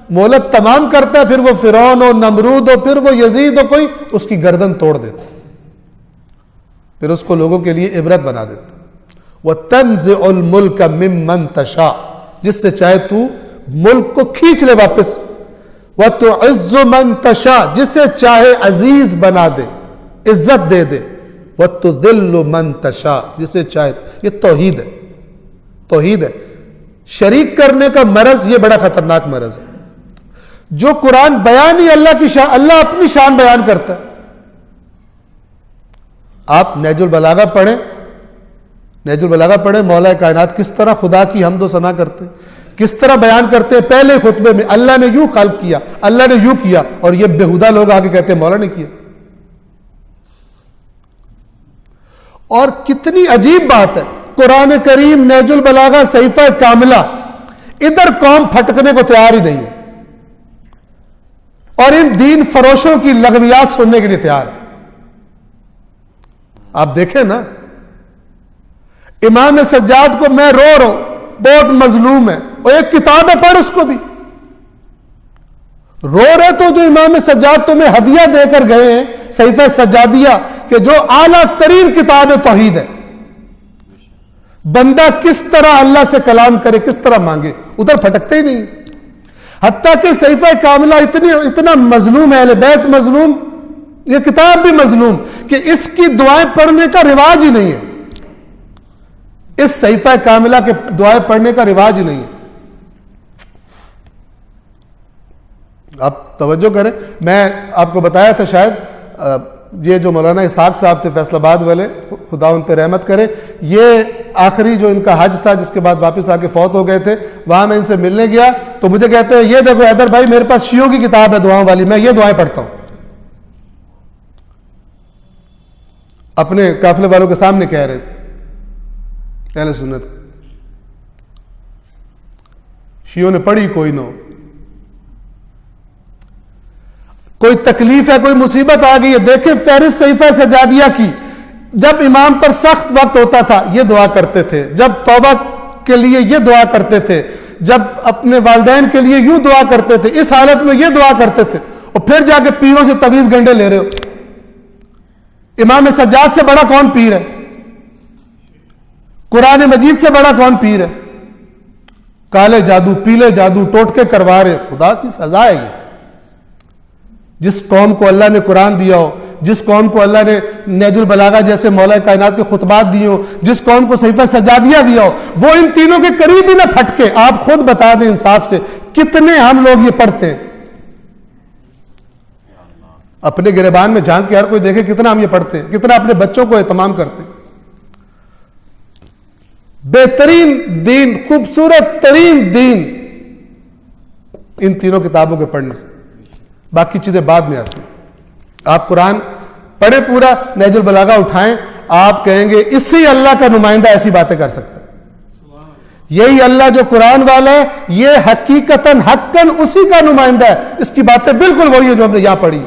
مہلت تمام کرتا ہے پھر وہ فرعون ہو، نمرود ہو، پھر وہ یزید ہو، کوئی اس کی گردن توڑ دیتا، پھر اس کو لوگوں کے لیے عبرت بنا دیتا. وَتَنزِعُ الْمُلْكَ مِمَّن تَشَاءُ، جس سے چاہے تو ملک کو کھینچ لے واپس. وَتُعِزُّ مَن تَشَاءُ جسے چاہے عزیز بنا دے, عزت دے دے. وَتُذِلُّ مَن تَشَاءُ جسے چاہے. یہ توحید ہے, توحید ہے. شریک کرنے کا مرض یہ بڑا خطرناک مرض ہے. جو قرآن بیان ہی اللہ کی شان, اللہ اپنی شان بیان کرتا ہے. آپ نہج البلاغہ پڑھیں, نہج البلاغہ پڑھیں, مولا کائنات کس طرح خدا کی حمد و ثنا کرتے ہیں, کس طرح بیان کرتے ہیں. پہلے خطبے میں اللہ نے یوں خلق کیا, اللہ نے یوں کیا, اور یہ بےہودہ لوگ آگے کہتے ہیں مولا نے کیا. اور کتنی عجیب بات ہے, قرآن کریم, نہج البلاغہ, صحیفہ کاملہ, ادھر قوم پھٹکنے کو تیار ہی نہیں ہے, اور ان دین فروشوں کی لغویات سننے کے لیے تیار ہے. آپ دیکھیں نا, امام سجاد کو میں رو رہا ہوں, بہت مظلوم ہے, اور ایک کتاب ہے, پڑھ اس کو بھی. رو رہے تو جو امام سجاد تمہیں ہدیہ دے کر گئے ہیں, صحیفہ سجادیہ, کہ جو اعلیٰ ترین کتاب توحید ہے. بندہ کس طرح اللہ سے کلام کرے, کس طرح مانگے, ادھر پھٹکتے ہی نہیں. حتیٰ کہ صحیفہ کاملہ اتنا مظلوم ہے, اہل بیت مظلوم, یہ کتاب بھی مظلوم, کہ اس کی دعائیں پڑھنے کا رواج ہی نہیں ہے. اس صحیفہ کاملہ کے دعائیں پڑھنے کا رواج ہی نہیں ہے. آپ توجہ کریں, میں آپ کو بتایا تھا شاید, یہ جو مولانا اسحاق صاحب تھے فیصل آباد والے, خدا ان پہ رحمت کرے, یہ آخری جو ان کا حج تھا جس کے بعد واپس آ کے فوت ہو گئے تھے, وہاں میں ان سے ملنے گیا تو مجھے کہتے ہیں یہ دیکھو حیدر بھائی, میرے پاس شیعوں کی کتاب ہے دعاؤں والی, میں یہ دعائیں پڑھتا ہوں. اپنے قافلے والوں کے سامنے کہہ رہے تھے اہل سنت. شیعوں نے پڑھی کوئی نہ ہو, کوئی تکلیف ہے, کوئی مصیبت آ گئی ہے. دیکھیں فہرست صحیفہ سجادیہ کی, جب امام پر سخت وقت ہوتا تھا یہ دعا کرتے تھے, جب توبہ کے لیے یہ دعا کرتے تھے, جب اپنے والدین کے لیے یوں دعا کرتے تھے, اس حالت میں یہ دعا کرتے تھے, اور پھر جا کے پیروں سے تویز گنڈے لے رہے ہو. امام سجاد سے بڑا کون پیر ہے؟ قرآن مجید سے بڑا کون پیر ہے؟ کالے جادو, پیلے جادو, ٹوٹکے کروا رہے. خدا کی سزا ہے یہ. جس قوم کو اللہ نے قرآن دیا ہو, جس قوم کو اللہ نے نہج البلاغہ جیسے مولا کائنات کے خطبات دیے ہو, جس قوم کو صحیفہ سجادیہ دیا ہو, وہ ان تینوں کے قریب ہی نہ پھٹکے. آپ خود بتا دیں انصاف سے, کتنے ہم لوگ یہ پڑھتے ہیں. اپنے گریبان میں جھانک کے ہر کوئی دیکھے کتنا ہم یہ پڑھتے ہیں, کتنا اپنے بچوں کو اہتمام کرتے ہیں. بہترین دین, خوبصورت ترین دین ان تینوں کتابوں کے پڑھنے سے, باقی چیزیں بعد میں آتی ہیں. آپ قرآن پڑھیں پورا, نہج البلاغہ اٹھائیں, آپ کہیں گے اسی اللہ کا نمائندہ ایسی باتیں کر سکتا ہے. یہی اللہ جو قرآن والا ہے, یہ حقیقتاً حقاً اسی کا نمائندہ ہے. اس کی باتیں بالکل وہی ہیں جو ہم نے یہاں پڑھی.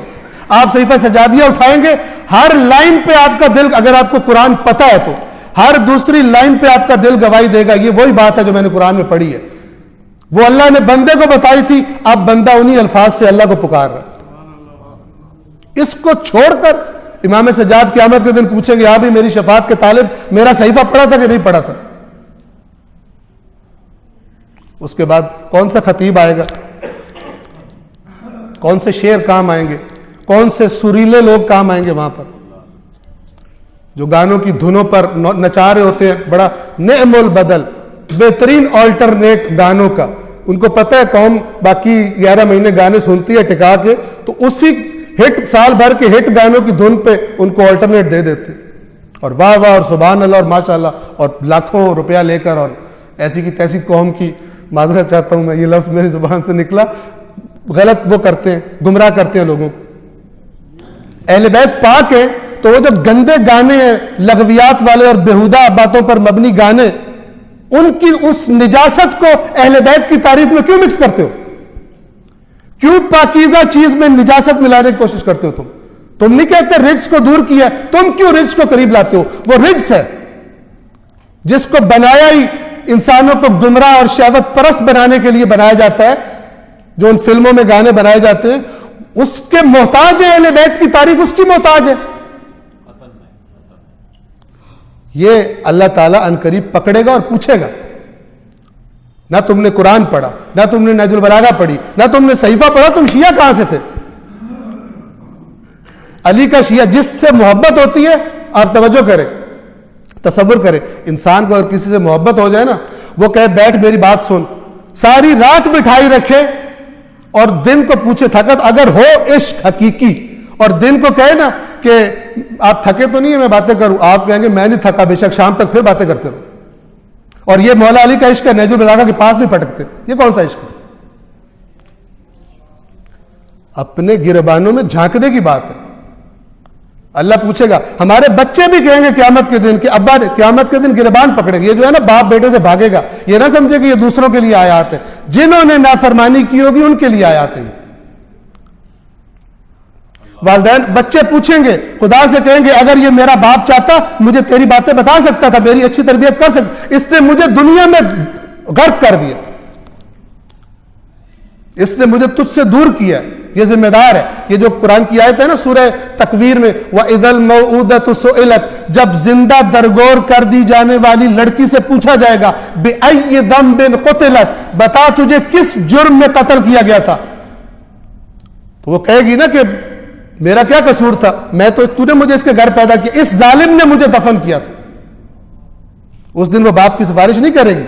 آپ صحیفہ سجادیہ اٹھائیں گے, ہر لائن پہ آپ کا دل, اگر آپ کو قرآن پتہ ہے تو ہر دوسری لائن پہ آپ کا دل گواہی دے گا, یہ وہی بات ہے جو میں نے قرآن میں پڑھی ہے. وہ اللہ نے بندے کو بتائی تھی, اب بندہ انہی الفاظ سے اللہ کو پکار رہا ہے. اس کو چھوڑ کر امام سجاد قیامت کے دن پوچھیں گے, آپ ہی میری شفاعت کے طالب, میرا صحیفہ پڑھا تھا کہ نہیں پڑھا تھا؟ اس کے بعد کون سا خطیب آئے گا, کون سے شعر کام آئیں گے, کون سے سریلے لوگ کام آئیں گے وہاں پر, جو گانوں کی دھنوں پر نچا رہے ہوتے ہیں. بڑا نعم البدل, بہترین آلٹرنیٹ گانوں کا. ان کو پتہ ہے قوم باقی 11 مہینے گانے سنتی ہے ٹکا کے, تو اسی ہٹ, سال بھر کے ہٹ گانوں کی دھن پہ ان کو آلٹرنیٹ دے دیتے, اور واہ واہ اور سبحان اللہ اور ماشاء اللہ, اور لاکھوں روپیہ لے کر, اور ایسی کی تیسی قوم کی, معذرت چاہتا ہوں میں, یہ لفظ میری زبان سے نکلا, غلط وہ کرتے ہیں, گمراہ کرتے ہیں لوگوں کو. اہل بیت پاک ہیں تو وہ جو گندے گانے ہیں, لغویات والے اور بےہودہ باتوں پر مبنی گانے, ان کی اس نجاست کو اہل بیت کی تعریف میں کیوں مکس کرتے ہو؟ کیوں پاکیزہ چیز میں نجاست ملانے کی کوشش کرتے ہو؟ تم نہیں کہتے رجس کو دور کیا, تم کیوں رجس کو قریب لاتے ہو؟ وہ رجس ہے جس کو بنایا ہی انسانوں کو گمراہ اور شہوت پرست بنانے کے لیے بنایا جاتا ہے. جو ان فلموں میں گانے بنائے جاتے ہیں اس کے محتاج ہے اہل بیت کی تعریف, اس کی محتاج ہے. یہ اللہ تعالیٰ عنقریب پکڑے گا اور پوچھے گا. نہ تم نے قرآن پڑھا، نہ تم نے نہج البلاغہ پڑھی، نہ تم نے صحیفہ پڑھا، تم شیعہ کہاں سے تھے؟ علی کا شیعہ جس سے محبت ہوتی ہے، آپ توجہ کریں، تصور کریں، انسان کو اگر کسی سے محبت ہو جائے نا، وہ کہے بیٹھ میری بات سن، ساری رات بٹھائی رکھے اور دن کو پوچھے تھکت، اگر ہو عشق حقیقی اور دن کو کہے نا کہ آپ تھکے تو نہیں ہیں میں باتیں کروں، آپ کہیں گے میں نہیں تھکا، بے شک شام تک پھر باتیں کرتے رہو. اور یہ مولا علی کا عشق ہے، نہج البلاغہ کے پاس نہیں پھٹکتے. یہ کون سا عشق ہے؟ اپنے گربانوں میں جھانکنے کی بات ہے. اللہ پوچھے گا، ہمارے بچے بھی کہیں گے قیامت کے دن کہ ابا نے قیامت کے دن گربان پکڑیں گے. یہ جو ہے نا باپ بیٹے سے بھاگے گا، یہ نہ سمجھے کہ یہ دوسروں کے لیے آیات ہیں، جنہوں نے نافرمانی کی ہوگی ان کے لیے آیات ہیں. والدین بچے پوچھیں گے، خدا سے کہیں گے اگر یہ میرا باپ چاہتا مجھے تیری باتیں بتا سکتا تھا، میری اچھی تربیت کر سکتا، اس نے مجھے دنیا میں غرق کر دیا، اس نے مجھے تجھ سے دور کیا. یہ ذمہ دار ہے. یہ جو قرآن کی آیت ہے نا سورہ تکویر میں، وَإِذَا الْمَوْءُودَةُ سُئِلَتْ، جب زندہ درگور کر دی جانے والی لڑکی سے پوچھا جائے گا بِأَيِّ ذَنبٍ قُتِلَتْ، بتا تجھے کس جرم میں قتل کیا گیا تھا، تو وہ کہے گی نا کہ میرا کیا قصور تھا، میں تو نے مجھے اس کے گھر پیدا کیا، اس ظالم نے مجھے دفن کیا تھا. اس دن وہ باپ کی سفارش نہیں کرے گی.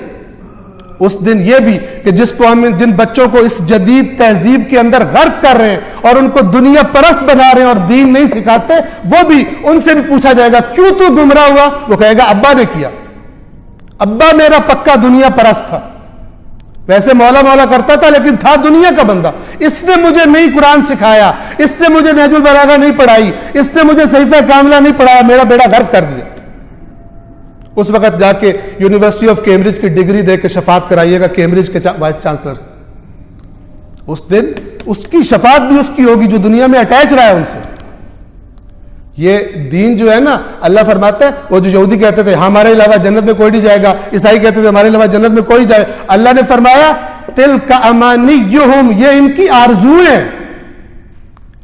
اس دن یہ بھی کہ جس کو ہم جن بچوں کو اس جدید تہذیب کے اندر غرق کر رہے ہیں اور ان کو دنیا پرست بنا رہے ہیں اور دین نہیں سکھاتے، وہ بھی ان سے بھی پوچھا جائے گا کیوں تو گمراہ ہوا، وہ کہے گا ابا نے کیا، ابا میرا پکا دنیا پرست تھا، ویسے مولا مولا کرتا تھا لیکن تھا دنیا کا بندہ، اس نے مجھے نہیں قرآن سکھایا، اس نے مجھے نہج البلاغہ نہیں پڑھائی، اس نے مجھے صحیفہ کاملہ نہیں پڑھایا، میرا بیڑا غرق کر دیا. اس وقت جا کے یونیورسٹی آف کیمبرج کی ڈگری دے کے شفاعت کرائیے گا کیمبرج کے وائس چانسلر سے. اس دن اس کی شفاعت بھی اس کی ہوگی جو دنیا میں اٹیچ رہا ہے ان سے. یہ دین جو ہے نا، اللہ فرماتا ہے، وہ جو یہودی کہتے تھے ہمارے علاوہ جنت میں کوئی نہیں جائے گا، عیسائی کہتے تھے ہمارے علاوہ جنت میں کوئی جائے، اللہ نے فرمایا تِلْکَ أَمَانِيُّهُمْ، یہ ان کی آرزویں ہیں.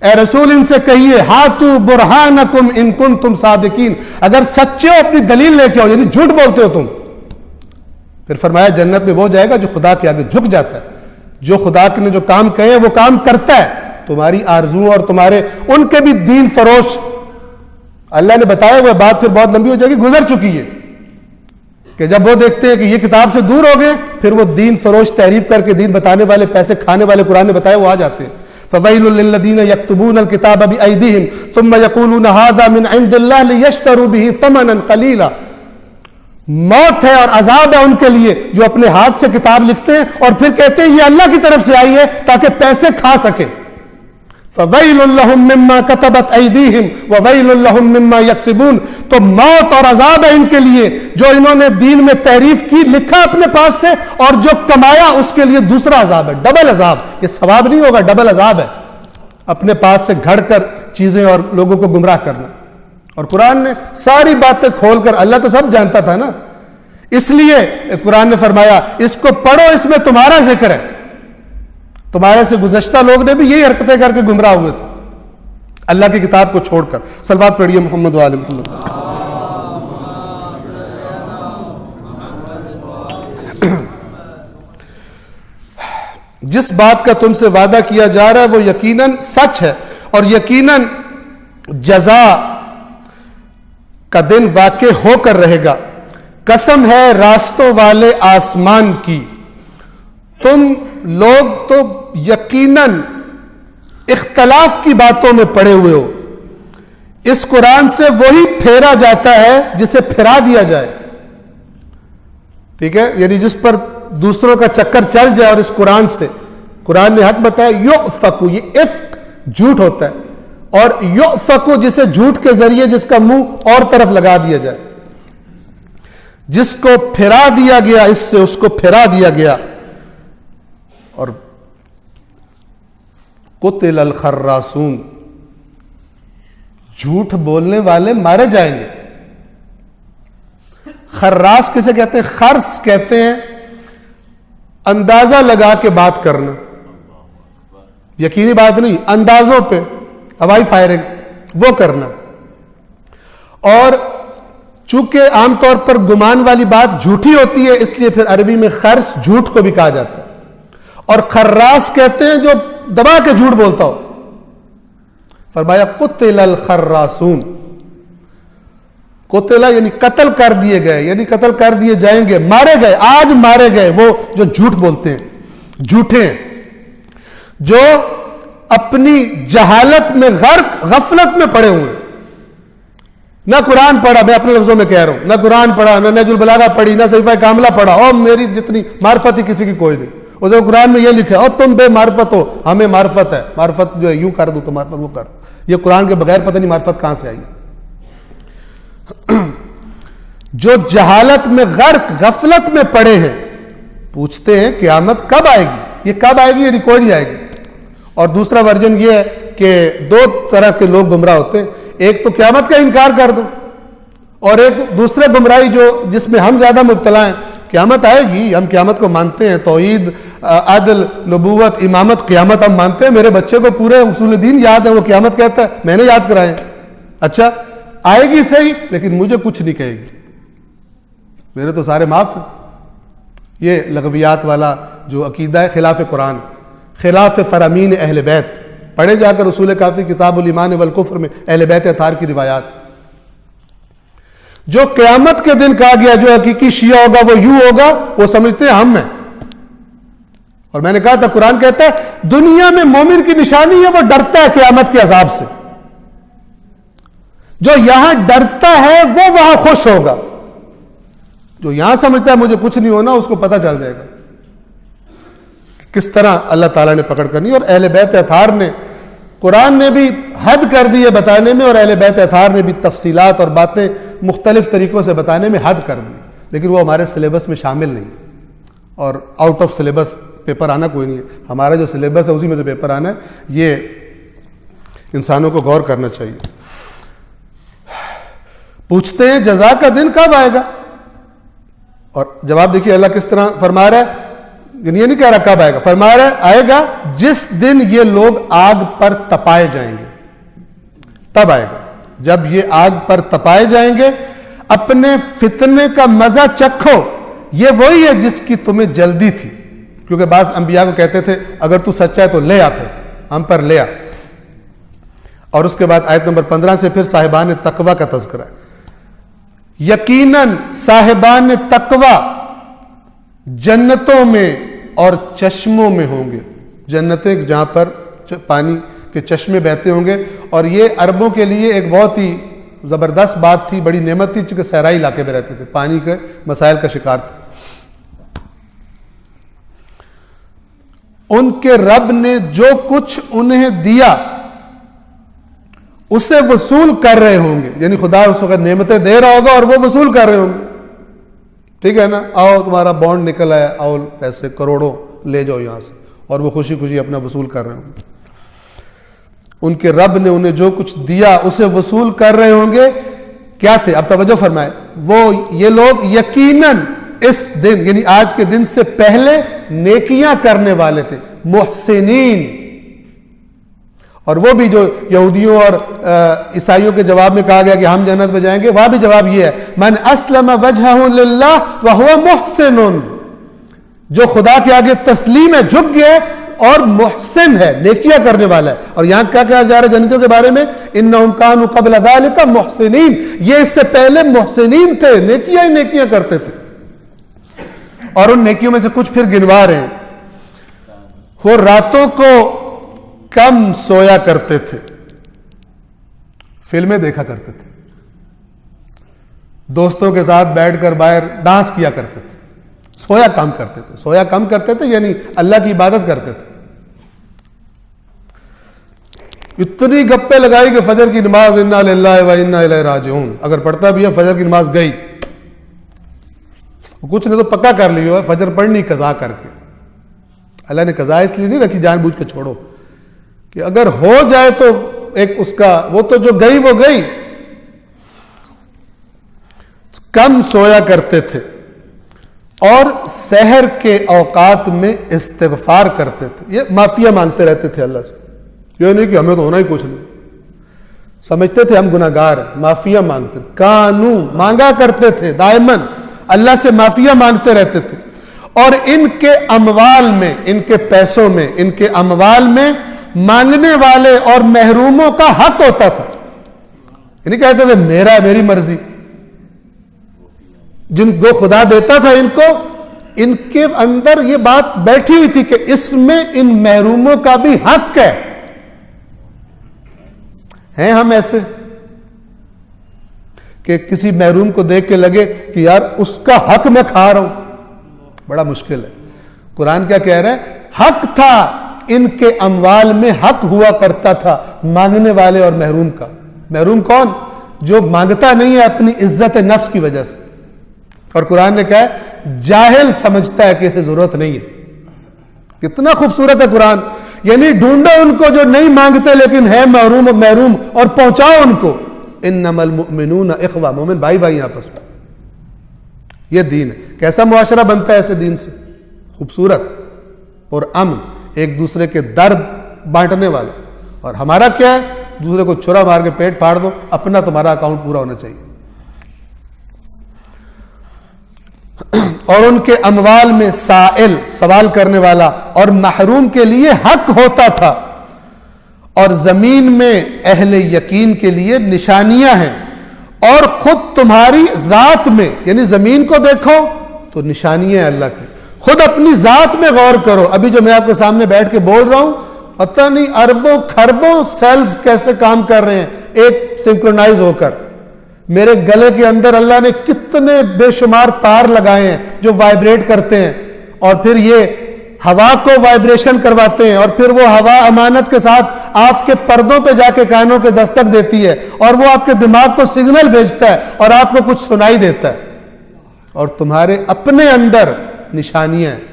اے رسول ان سے کہیے ہاتو برہانکم ان کنتم صادقین، اگر سچے ہو اپنی دلیل لے کے آؤ، یعنی جھوٹ بولتے ہو تم. پھر فرمایا جنت میں وہ جائے گا جو خدا کے آگے جھک جاتا ہے، جو خدا نے جو کام کہے وہ کام کرتا ہے. تمہاری آرزو اور تمہارے ان کے بھی دین فروش، اللہ نے بتایا وہ بات پھر بہت لمبی ہو جائے گی، گزر چکی ہے، کہ جب وہ دیکھتے ہیں کہ یہ کتاب سے دور ہو گئے، پھر وہ دین فروش تحریف کر کے دین بتانے والے، پیسے کھانے والے قرآن نے بتایا وہ آ جاتے ہیں. فَوَيْلٌ لِّلَّذِينَ يَكْتُبُونَ الْكِتَابَ بِأَيْدِيهِمْ ثُمَّ يَقُولُونَ هَذَا مِنْ عِنْدِ اللَّهِ لِيَشْتَرُوا بِهِ ثَمَنًا قَلِيلًا. موت ہے اور عذاب ہے ان کے لیے جو اپنے ہاتھ سے کتاب لکھتے ہیں اور پھر کہتے ہیں یہ اللہ کی طرف سے آئی ہے تاکہ پیسے کھا سکیں. فَوَيْلٌ لَّهُم مِّمَّا كَتَبَتْ أَيْدِيهِمْ وَوَيْلٌ لَّهُم مِّمَّا يَكْسِبُونَ. تو موت اور عذاب ہے ان کے لیے جو انہوں نے دین میں تحریف کی، لکھا اپنے پاس سے، اور جو کمایا اس کے لیے دوسرا عذاب ہے، ڈبل عذاب. یہ ثواب نہیں ہوگا، ڈبل عذاب ہے، اپنے پاس سے گھڑ کر چیزیں اور لوگوں کو گمراہ کرنا. اور قرآن نے ساری باتیں کھول کر، اللہ تو سب جانتا تھا نا، اس لیے قرآن نے فرمایا اس کو پڑھو، اس میں تمہارا ذکر ہے. تمہارے سے گزشتہ لوگ نے بھی یہی حرکتیں کر کے گمراہ ہوئے تھے اللہ کی کتاب کو چھوڑ کر. صلوات پڑھیے محمد و آل محمد. جس بات کا تم سے وعدہ کیا جا رہا ہے وہ یقیناً سچ ہے، اور یقیناً جزا کا دن واقع ہو کر رہے گا. قسم ہے راستوں والے آسمان کی، تم لوگ تو یقیناً اختلاف کی باتوں میں پڑے ہوئے ہو. اس قرآن سے وہی پھیرا جاتا ہے جسے پھرا دیا جائے. ٹھیک ہے، یعنی جس پر دوسروں کا چکر چل جائے، اور اس قرآن سے، قرآن نے حق بتایا، یؤفکو، یہ افک جھوٹ ہوتا ہے، اور یؤفکو جسے جھوٹ کے ذریعے جس کا منہ اور طرف لگا دیا جائے، جس کو پھرا دیا گیا اس سے اس کو پھرا دیا گیا. اور قتل الخراسون، جھوٹ بولنے والے مارے جائیں گے. خراس کسے کہتے ہیں؟ خرس کہتے ہیں اندازہ لگا کے بات کرنا، یقینی بات نہیں، اندازوں پہ ہوائی فائرنگ وہ کرنا. اور چونکہ عام طور پر گمان والی بات جھوٹی ہوتی ہے، اس لیے پھر عربی میں خرس جھوٹ کو بھی کہا جاتا ہے، اور خراس کہتے ہیں جو دبا کے جھوٹ بولتا ہو. فرمایا قتل الخراسون، قتل یعنی قتل کر دیے گئے، یعنی قتل کر دیے جائیں گے، مارے گئے، آج مارے گئے وہ جو جھوٹ بولتے ہیں، جھوٹے ہیں، جو اپنی جہالت میں غرق، غفلت میں پڑے ہوئے، نہ قرآن پڑھا، میں اپنے لفظوں میں کہہ رہا ہوں، نہ قرآن پڑھا، نہ نہج البلاغہ پڑھی، نہ صحیفہ کاملہ پڑھا، اور میری جتنی معرفت ہی کسی کی کوئی نہیں. اور جو قرآن میں یہ لکھا ہے اور تم بے معرفت ہو، ہمیں معرفت ہے، معرفت جو ہے یوں کر دو تو معرفت وہ کر دو. یہ قرآن کے بغیر پتہ نہیں معرفت کہاں سے آئی ہے. جو جہالت میں غرق، غفلت میں پڑے ہیں، پوچھتے ہیں قیامت کب آئے گی، یہ کب آئے گی، یہ ریکارڈ نہیں آئے گی. اور دوسرا ورژن یہ ہے کہ دو طرح کے لوگ گمراہ ہوتے ہیں، ایک تو قیامت کا انکار کر دو، اور ایک دوسرے گمراہی جس میں ہم زیادہ مبتلا ہیں. قیامت آئے گی، ہم قیامت کو مانتے ہیں، توحید، عدل، نبوت، امامت، قیامت ہم مانتے ہیں. میرے بچے کو پورے اصول دین یاد ہے، وہ قیامت کہتا ہے، میں نے یاد کرائے. اچھا آئے گی صحیح، لیکن مجھے کچھ نہیں کہے گی، میرے تو سارے معاف ہیں. یہ لغویات والا جو عقیدہ ہے، خلاف قرآن، خلاف فرامین اہل بیت. پڑھے جا کر اصول کافی، کتاب الایمان والکفر میں اہل بیت اطہار کی روایات. جو قیامت کے دن کہا گیا جو حقیقی شیعہ ہوگا وہ یوں ہوگا، وہ سمجھتے ہیں ہم ہیں. اور میں نے کہا تھا قرآن کہتا ہے دنیا میں مومن کی نشانی ہے وہ ڈرتا ہے قیامت کے عذاب سے. جو یہاں ڈرتا ہے وہ وہاں خوش ہوگا. جو یہاں سمجھتا ہے مجھے کچھ نہیں ہونا، اس کو پتہ چل جائے گا کس طرح اللہ تعالیٰ نے پکڑ کرنی. اور اہل بیت اطہار نے، قرآن نے بھی حد کر دی ہے بتانے میں، اور اہل بیت اطہار نے بھی تفصیلات اور باتیں مختلف طریقوں سے بتانے میں حد کر دی، لیکن وہ ہمارے سلیبس میں شامل نہیں ہے. اور آؤٹ آف سلیبس پیپر آنا کوئی نہیں ہے. ہمارا جو سلیبس ہے اسی میں سے پیپر آنا ہے. یہ انسانوں کو غور کرنا چاہیے. پوچھتے ہیں جزا کا دن کب آئے گا، اور جواب دیکھیے اللہ کس طرح فرما رہا ہے. یہ نہیں کہہ رہا کب آئے گا، فرما رہا ہے آئے گا جس دن یہ لوگ آگ پر تپائے جائیں گے. تب آئے گا جب یہ آگ پر تپائے جائیں گے. اپنے فتنے کا مزہ چکھو، یہ وہی ہے جس کی تمہیں جلدی تھی. کیونکہ بعض انبیاء کو کہتے تھے اگر تو سچا ہے تو لے آ، پھر ہم پر لے آ. اور اس کے بعد آیت نمبر 15 سے پھر صاحبان تقوی کا تذکرہ ہے. یقیناً صاحبان تقوی جنتوں میں اور چشموں میں ہوں گے. جنتیں جہاں پر پانی کے چشمے بہتے ہوں گے. اور یہ عربوں کے لیے ایک بہت ہی زبردست بات تھی، بڑی نعمت تھی، چونکہ صحرائی علاقے میں رہتے تھے، پانی کے مسائل کا شکار تھے. ان کے رب نے جو کچھ انہیں دیا اسے وصول کر رہے ہوں گے. یعنی خدا اس وقت نعمتیں دے رہا ہوگا اور وہ وصول کر رہے ہوں گے. ٹھیک ہے نا، آؤ تمہارا بانڈ نکل آیا، آؤ پیسے کروڑوں لے جاؤ یہاں سے، اور وہ خوشی خوشی اپنا وصول کر رہے ہوں گے. ان کے رب نے انہیں جو کچھ دیا اسے وصول کر رہے ہوں گے. کیا تھے؟ اب توجہ فرمائے. وہ یہ لوگ یقیناً اس دن یعنی آج کے دن سے پہلے نیکیاں کرنے والے تھے، محسنین. اور وہ بھی جو یہودیوں اور عیسائیوں کے جواب میں کہا گیا کہ ہم جنت میں جائیں گے، وہاں بھی جواب یہ ہے من اسلم وجہہ للہ وہو محسن. جو خدا کے آگے تسلیم ہے، جھک گیا اور محسن ہے، نیکیاں کرنے والا ہے. اور یہاں کیا کہا جا رہا ہے جنتوں کے بارے میں؟ انہم کانوا قبل ذلک محسنین. یہ اس سے پہلے محسنین تھے، نیکیاں ہی نیکیاں کرتے تھے. اور ان نیکیوں میں سے کچھ پھر گنوا رہے ہیں. وہ راتوں کو کم سویا کرتے تھے، فلمیں دیکھا کرتے تھے، دوستوں کے ساتھ بیٹھ کر باہر ڈانس کیا کرتے تھے. سویا کم کرتے تھے. سویا کم کرتے تھے یعنی اللہ کی عبادت کرتے تھے. اتنی گپے لگائی کہ فجر کی نماز انا للہ و انا الیہ راجعون اگر پڑھتا بھی ہے، فجر کی نماز گئی، کچھ نے تو پکا کر لی ہو فجر پڑھنی قضا کر کے. اللہ نے قضا اس لیے نہیں رکھی جان بوجھ کے چھوڑو کہ اگر ہو جائے تو ایک اس کا وہ تو جو گئی وہ گئی. کم سویا کرتے تھے اور سحر کے اوقات میں استغفار کرتے تھے. یہ معافیہ مانگتے رہتے تھے اللہ سے. یہ نہیں کہ ہمیں تو ہونا ہی کچھ نہیں. سمجھتے تھے ہم گناہگار ہیں، معافیاں مانگتے تھے، کانو مانگا کرتے تھے، دائمن اللہ سے معافیاں مانگتے رہتے تھے. اور ان کے اموال میں، ان کے پیسوں میں، ان کے اموال میں مانگنے والے اور محروموں کا حق ہوتا تھا. یعنی کہتے تھے میرا، میری مرضی. جن کو خدا دیتا تھا ان کو، ان کے اندر یہ بات بیٹھی ہوئی تھی کہ اس میں ان محروموں کا بھی حق ہے. ہیں ہم ایسے کہ کسی محروم کو دیکھ کے لگے کہ یار اس کا حق میں کھا رہا ہوں؟ بڑا مشکل ہے. قرآن کیا کہہ رہا ہے؟ حق تھا، ان کے اموال میں حق ہوا کرتا تھا مانگنے والے اور محروم کا. محروم کون؟ جو مانگتا نہیں ہے اپنی عزت نفس کی وجہ سے. اور قرآن نے کہا ہے جاہل سمجھتا ہے کہ اسے ضرورت نہیں ہے. کتنا خوبصورت ہے قرآن. یعنی ڈھونڈو ان کو جو نہیں مانگتے لیکن ہے محروم اور پہنچاؤ ان کو. انما المؤمنون اخوہ، مومن بھائی بھائی آپس میں. یہ دین ہے. کیسا معاشرہ بنتا ہے ایسے دین سے؟ خوبصورت اور امن، ایک دوسرے کے درد بانٹنے والا. اور ہمارا کیا ہے؟ دوسرے کو چھرا مار کے پیٹ پھاڑ دو، اپنا تمہارا اکاؤنٹ پورا ہونا چاہیے. اور ان کے اموال میں سائل، سوال کرنے والا، اور محروم کے لیے حق ہوتا تھا. اور زمین میں اہل یقین کے لیے نشانیاں ہیں. اور خود تمہاری ذات میں، یعنی زمین کو دیکھو تو نشانیاں ہیں اللہ کی. خود اپنی ذات میں غور کرو. ابھی جو میں آپ کے سامنے بیٹھ کے بول رہا ہوں، پتہ نہیں اربوں کھربوں سیلز کیسے کام کر رہے ہیں ایک سنکرونائز ہو کر. میرے گلے کے اندر اللہ نے کتنے بے شمار تار لگائے ہیں جو وائبریٹ کرتے ہیں، اور پھر یہ ہوا کو وائبریشن کرواتے ہیں، اور پھر وہ ہوا امانت کے ساتھ آپ کے پردوں پہ جا کے کانوں کے دستک دیتی ہے، اور وہ آپ کے دماغ کو سگنل بھیجتا ہے اور آپ کو کچھ سنائی دیتا ہے. اور تمہارے اپنے اندر نشانیاں ہیں.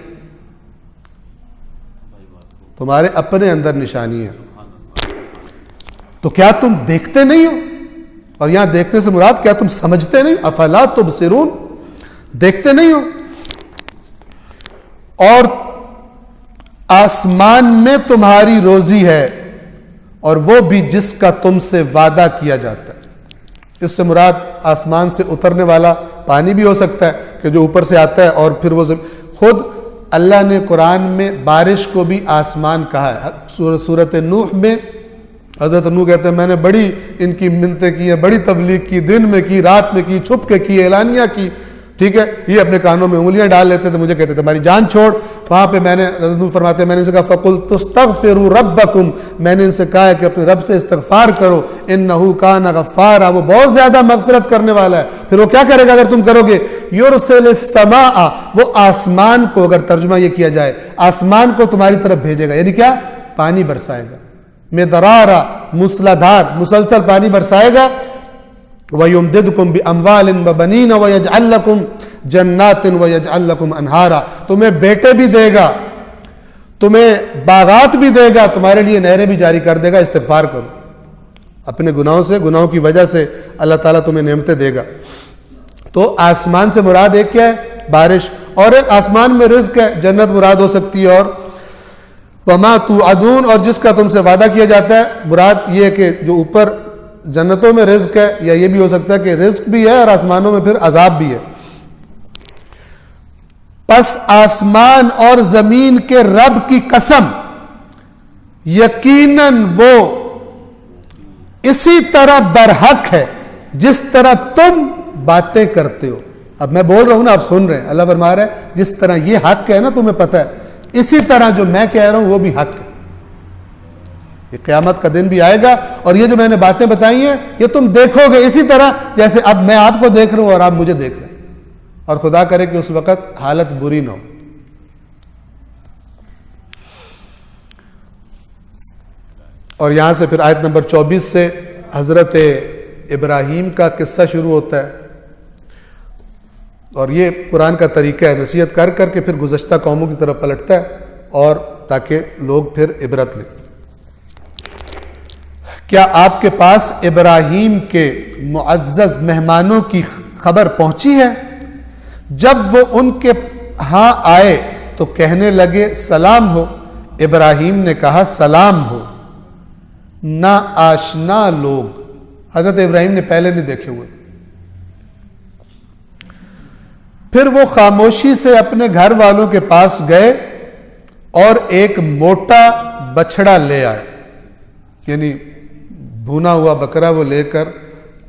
تمہارے اپنے اندر نشانیاں ہیں. تو کیا تم دیکھتے نہیں ہو؟ اور یہاں دیکھنے سے مراد کیا تم سمجھتے نہیں؟ افلا تبصرون، دیکھتے نہیں ہو؟ اور آسمان میں تمہاری روزی ہے، اور وہ بھی جس کا تم سے وعدہ کیا جاتا ہے. اس سے مراد آسمان سے اترنے والا پانی بھی ہو سکتا ہے کہ جو اوپر سے آتا ہے اور پھر وہ خود اللہ نے قرآن میں بارش کو بھی آسمان کہا ہے. سورۃ نوح میں حضرت نوح کہتے ہیں میں نے بڑی ان کی منتیں کی ہیں، بڑی تبلیغ کی، دن میں کی، رات میں کی، چھپ کے کی، اعلانیہ کی. ٹھیک ہے، یہ اپنے کانوں میں انگلیاں ڈال لیتے تھے، مجھے کہتے تھے ہماری جان چھوڑ. وہاں پہ میں نے حضرت نوح فرماتے ہیں میں نے ان سے کہا فَقُلْتُ اسْتَغْفِرُوا رَبَّكُمْ، میں نے ان سے کہا ہے کہ اپنے رب سے استغفار کرو، إِنَّهُ كَانَ غَفَّارًا، وہ بہت زیادہ مغفرت کرنے والا ہے. پھر وہ کیا کرے گا اگر تم کرو گے؟ يُرْسِلِ السَّمَاءَ، وہ آسمان کو، اگر ترجمہ یہ کیا جائے آسمان کو تمہاری طرف بھیجے گا. یعنی کیا؟ پانی برسائے گا. مِدْرَارًا، مسلادھار، مسلسل پانی برسائے گا. وَيُمْدِدْكُمْ بِأَمْوَالٍ وَبَنِينَ وَيَجْعَلْ لَكُمْ جَنَّاتٍ وَيَجْعَلْ لَكُمْ أَنْهَارًا، تمہیں بیٹے بھی دے گا، تمہیں باغات بھی دے گا، تمہارے لیے نہریں بھی جاری کر دے گا. استغفار کرو اپنے گناہوں سے، گناہوں کی وجہ سے اللہ تعالیٰ تمہیں نعمتیں دے گا. تو آسمان سے مراد ایک کیا ہے؟ بارش. اور ایک آسمان میں رزق ہے، جنت مراد ہو سکتی ہے. اور وَمَا تُوعَدُونَ، اور جس کا تم سے وعدہ کیا جاتا ہے. مراد یہ ہے کہ جو اوپر جنتوں میں رزق ہے، یا یہ بھی ہو سکتا ہے کہ رزق بھی ہے اور آسمانوں میں پھر عذاب بھی ہے. پس آسمان اور زمین کے رب کی قسم، یقیناً وہ اسی طرح برحق ہے جس طرح تم باتیں کرتے ہو. اب میں بول رہا ہوں نا، آپ سن رہے ہیں. اللہ فرما رہا ہے جس طرح یہ حق ہے نا تمہیں پتہ ہے، اسی طرح جو میں کہہ رہا ہوں وہ بھی حق ہے. یہ قیامت کا دن بھی آئے گا، اور یہ جو میں نے باتیں بتائی ہیں یہ تم دیکھو گے اسی طرح جیسے اب میں آپ کو دیکھ رہا ہوں اور آپ مجھے دیکھ رہے ہیں. اور خدا کرے کہ اس وقت حالت بری نہ ہو. اور یہاں سے پھر آیت نمبر 24 سے حضرت ابراہیم کا قصہ شروع ہوتا ہے. اور یہ قرآن کا طریقہ ہے، نصیحت کر کر کے پھر گزشتہ قوموں کی طرف پلٹتا ہے، اور تاکہ لوگ پھر عبرت لیں. کیا آپ کے پاس ابراہیم کے معزز مہمانوں کی خبر پہنچی ہے؟ جب وہ ان کے ہاں آئے تو کہنے لگے سلام ہو. ابراہیم نے کہا سلام ہو. نا آشنا لوگ حضرت ابراہیم نے پہلے نہیں دیکھے ہوئے. پھر وہ خاموشی سے اپنے گھر والوں کے پاس گئے اور ایک موٹا بچڑا لے آئے, یعنی بھونا ہوا بکرا وہ لے کر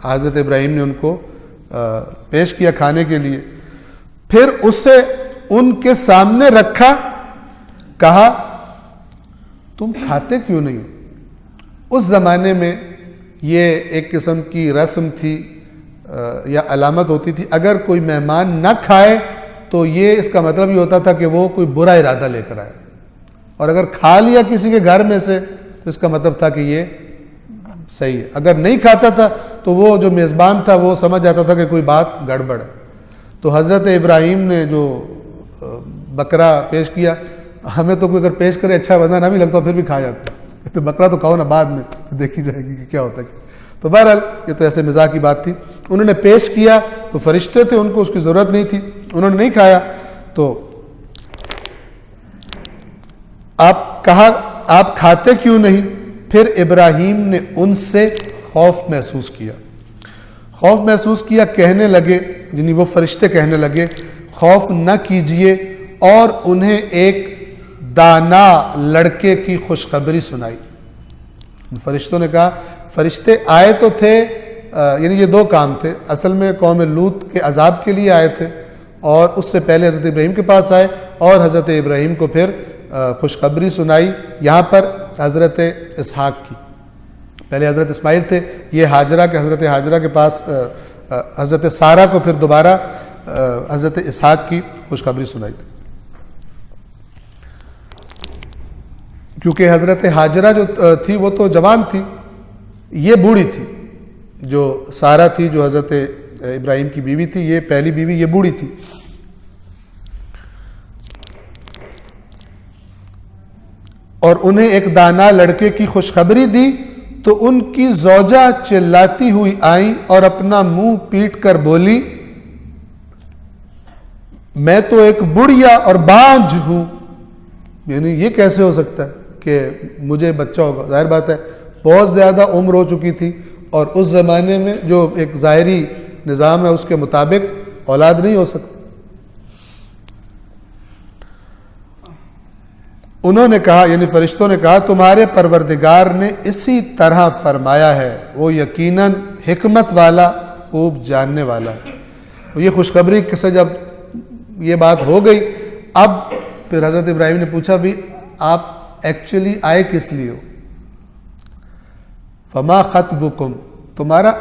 حضرت ابراہیم نے ان کو پیش کیا کھانے کے لیے. پھر اسے ان کے سامنے رکھا, کہا تم کھاتے کیوں نہیں ہو؟ اس زمانے میں یہ ایک قسم کی رسم تھی یا علامت ہوتی تھی, اگر کوئی مہمان نہ کھائے تو یہ اس کا مطلب یہ ہوتا تھا کہ وہ کوئی برا ارادہ لے کر آئے, اور اگر کھا لیا کسی کے گھر میں سے تو اس کا مطلب تھا کہ یہ صحیح ہے. اگر نہیں کھاتا تھا تو وہ جو میزبان تھا وہ سمجھ جاتا تھا کہ کوئی بات گڑبڑ ہے. تو حضرت ابراہیم نے جو بکرا پیش کیا, ہمیں تو کوئی اگر پیش کرے اچھا بنا نہ بھی لگتا پھر بھی کھا جاتا, تو بکرا تو کھاؤ نا, بعد میں دیکھی جائے گی کہ کیا ہوتا ہے. تو بہرحال یہ تو ایسے مزاح کی بات تھی. انہوں نے پیش کیا تو فرشتے تھے, ان کو اس کی ضرورت نہیں تھی, انہوں نے نہیں کھایا. تو آپ کھاتے کیوں نہیں؟ پھر ابراہیم نے ان سے خوف محسوس کیا, کہنے لگے, یعنی وہ فرشتے کہنے لگے, خوف نہ کیجئے, اور انہیں ایک دانا لڑکے کی خوشخبری سنائی. فرشتوں نے کہا, فرشتے آئے تو تھے, یعنی یہ دو کام تھے. اصل میں قوم لوط کے عذاب کے لیے آئے تھے, اور اس سے پہلے حضرت ابراہیم کے پاس آئے اور حضرت ابراہیم کو پھر خوشخبری سنائی. یہاں پر حضرت اسحاق کی, پہلے حضرت اسماعیل تھے, یہ ہاجرہ کے حضرت ہاجرہ کے پاس حضرت سارہ کو پھر دوبارہ حضرت اسحاق کی خوشخبری سنائی تھی. کیونکہ حضرت ہاجرہ جو تھی وہ تو جوان تھی, یہ بوڑھی تھی. جو سارہ تھی جو حضرت ابراہیم کی بیوی تھی, یہ پہلی بیوی, یہ بوڑھی تھی. اور انہیں ایک دانا لڑکے کی خوشخبری دی تو ان کی زوجہ چلاتی ہوئی آئیں اور اپنا منہ پیٹ کر بولی, میں تو ایک بڑھیا اور بانجھ ہوں. یعنی یہ کیسے ہو سکتا ہے کہ مجھے بچہ ہوگا؟ ظاہر بات ہے بہت زیادہ عمر ہو چکی تھی, اور اس زمانے میں جو ایک ظاہری نظام ہے اس کے مطابق اولاد نہیں ہو سکتی. انہوں نے کہا, یعنی فرشتوں نے کہا, تمہارے پروردگار نے اسی طرح فرمایا ہے, وہ یقیناً حکمت والا خوب جاننے والا ہے. یہ خوشخبری سے جب یہ بات ہو گئی, اب پھر حضرت ابراہیم نے پوچھا, بھی آپ ایکچولی آئے کس لیے ہو؟ فما خطبکم, تمہارا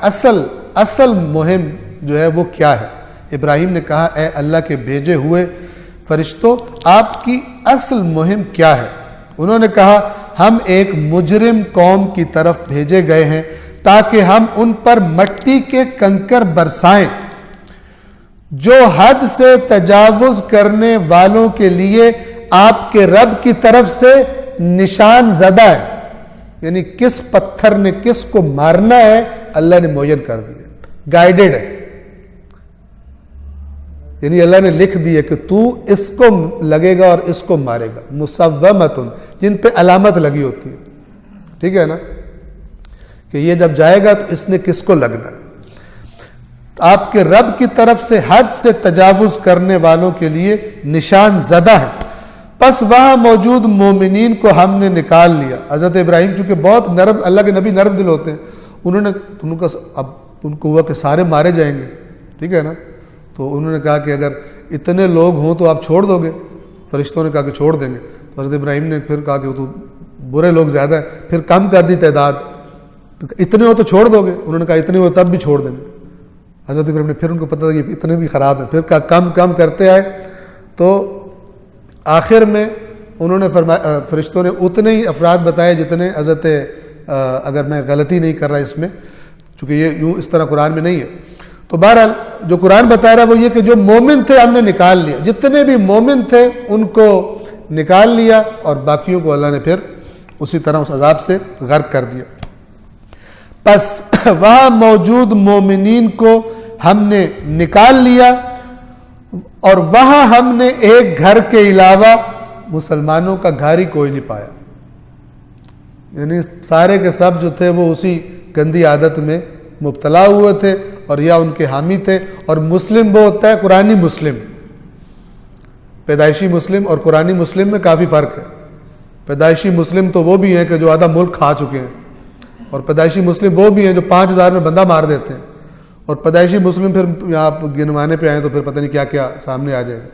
اصل مہم جو ہے وہ کیا ہے؟ ابراہیم نے کہا, اے اللہ کے بھیجے ہوئے فرشتوں, آپ کی اصل مہم کیا ہے؟ انہوں نے کہا, ہم ایک مجرم قوم کی طرف بھیجے گئے ہیں تاکہ ہم ان پر مٹی کے کنکر برسائیں جو حد سے تجاوز کرنے والوں کے لیے آپ کے رب کی طرف سے نشان زدہ ہے. یعنی کس پتھر نے کس کو مارنا ہے اللہ نے معین کر دیا, گائیڈڈ ہے. یعنی اللہ نے لکھ دیا کہ تو اس کو لگے گا اور اس کو مارے گا, مسومتن, جن پہ علامت لگی ہوتی ہے. ٹھیک ہے نا, کہ یہ جب جائے گا تو اس نے کس کو لگنا ہے. آپ کے رب کی طرف سے حد سے تجاوز کرنے والوں کے لیے نشان زدہ ہے. پس وہاں موجود مومنین کو ہم نے نکال لیا. حضرت ابراہیم چونکہ بہت نرم, اللہ کے نبی نرم دل ہوتے ہیں, انہوں نے اب ان کو ہوا کہ سارے مارے جائیں گے. ٹھیک ہے نا, تو انہوں نے کہا کہ اگر اتنے لوگ ہوں تو آپ چھوڑ دو گے؟ فرشتوں نے کہا کہ چھوڑ دیں گے. تو حضرت ابراہیم نے پھر کہا کہ وہ تو برے لوگ زیادہ ہیں, پھر کم کر دی تعداد, اتنے ہو تو چھوڑ دو گے؟ انہوں نے کہا اتنے ہو تب بھی چھوڑ دیں گے. حضرت ابراہیم نے پھر ان کو پتہ تھا کہ اتنے بھی خراب ہیں, پھر کہا کم کرتے آئے. تو آخر میں انہوں نے فرمایا, فرشتوں نے اتنے ہی افراد بتائے جتنے حضرت, اگر میں غلطی نہیں کر رہا اس میں, چونکہ یہ یوں اس طرح قرآن میں نہیں ہے. تو بہرحال جو قرآن بتا رہا ہے وہ یہ کہ جو مومن تھے ہم نے نکال لیا, جتنے بھی مومن تھے ان کو نکال لیا, اور باقیوں کو اللہ نے پھر اسی طرح اس عذاب سے غرق کر دیا. پس وہاں موجود مومنین کو ہم نے نکال لیا, اور وہاں ہم نے ایک گھر کے علاوہ مسلمانوں کا گھر ہی کوئی نہیں پایا. یعنی سارے کے سب جو تھے وہ اسی گندی عادت میں مبتلا ہوئے تھے اور یا ان کے حامی تھے. اور مسلم وہ ہوتا ہے قرآنی مسلم. پیدائشی مسلم اور قرآنی مسلم میں کافی فرق ہے. پیدائشی مسلم تو وہ بھی ہیں کہ جو آدھا ملک کھا چکے ہیں, اور پیدائشی مسلم وہ بھی ہیں جو 5000 میں بندہ مار دیتے ہیں, اور پیدائشی مسلم پھر یہاں آپ گنوانے پہ آئیں تو پھر پتہ نہیں کیا کیا سامنے آ جائے گا.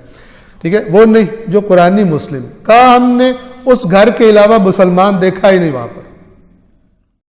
ٹھیک ہے, وہ نہیں, جو قرآنی مسلم. کہا ہم نے اس گھر کے علاوہ مسلمان دیکھا ہی نہیں وہاں پر.